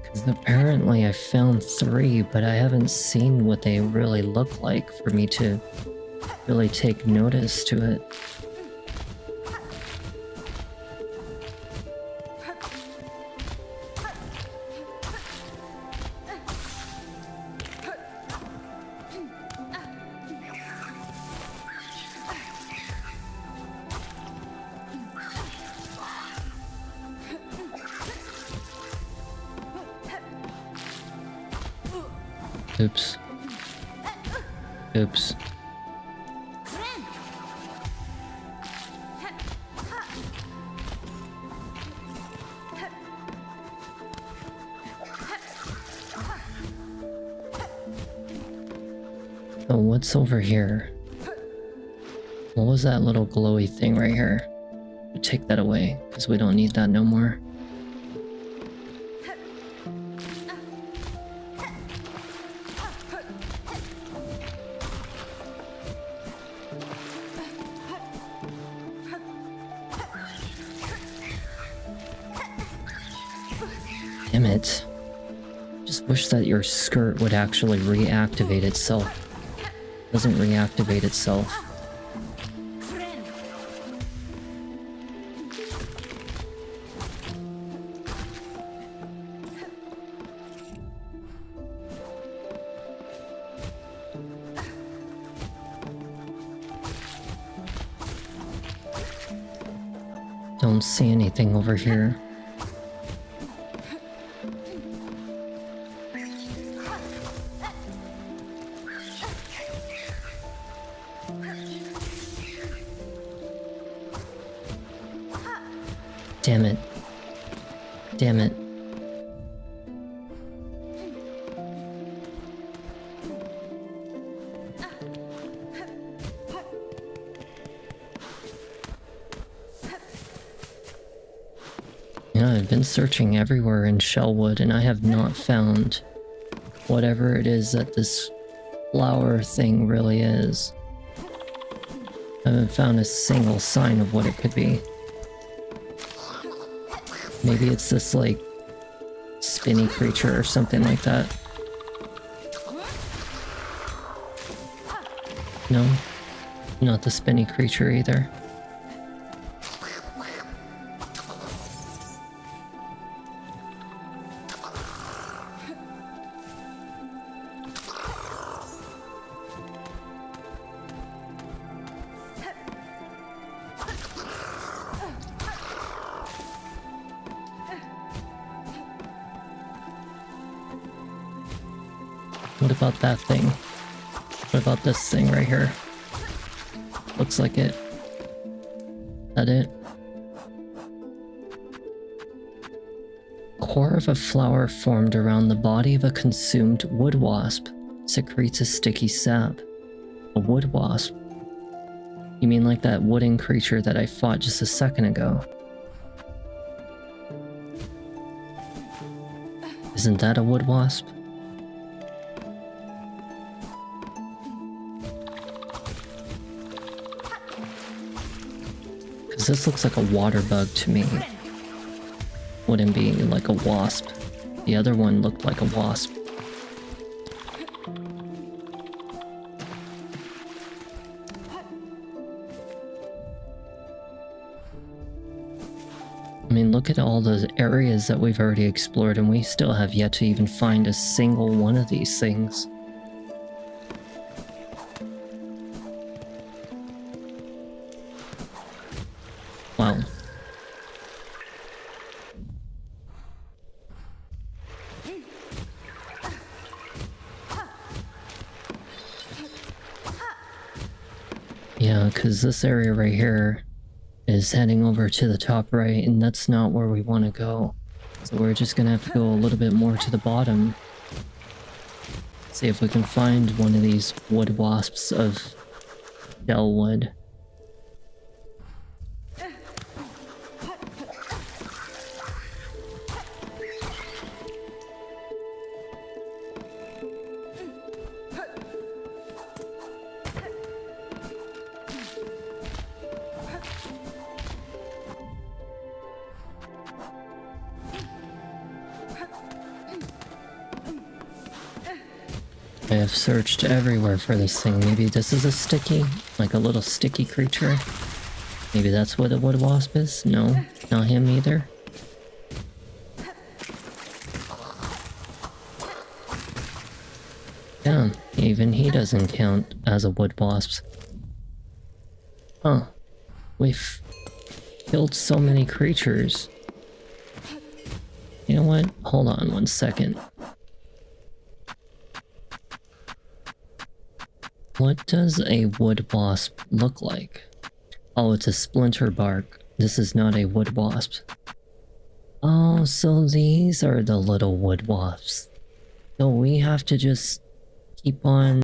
Because apparently I found 3, but I haven't seen what they really look like for me to really take notice to it. Oops. Oops. Oh, what's over here? What was that little glowy thing right here? Take that away, because we don't need that no more. Damn it. Just wish that your skirt would actually reactivate itself. It doesn't reactivate itself. Don't see anything over here. Damn it. Damn it. Yeah, I've been searching everywhere in Shellwood and I have not found whatever it is that this flower thing really is. I haven't found a single sign of what it could be. Maybe it's this, like, spinny creature or something like that. No, not the spinny creature either. What about that thing? What about this thing right here? Looks like it. That it? Core of a flower formed around the body of a consumed wood wasp secretes a sticky sap. A wood wasp? You mean like that wooden creature that I fought just a second ago? Isn't that a wood wasp? Because this looks like a water bug to me. Wouldn't be like a wasp. The other one looked like a wasp. I mean, look at all those areas that we've already explored and we still have yet to even find a single one of these things. Wow. Yeah, because this area right here is heading over to the top right, and that's not where we want to go. So we're just gonna have to go a little bit more to the bottom. See if we can find one of these wood wasps of Delwood. I have searched everywhere for this thing. Maybe this is a sticky, like a little sticky creature. Maybe that's what a wood wasp is? No, not him either. Yeah, even he doesn't count as a wood wasp. Huh. We've killed so many creatures. You know what? Hold on one second. What does a wood wasp look like? Oh, it's a splinter bark. This is not a wood wasp. Oh, so these are the little wood wasps. So we have to just keep on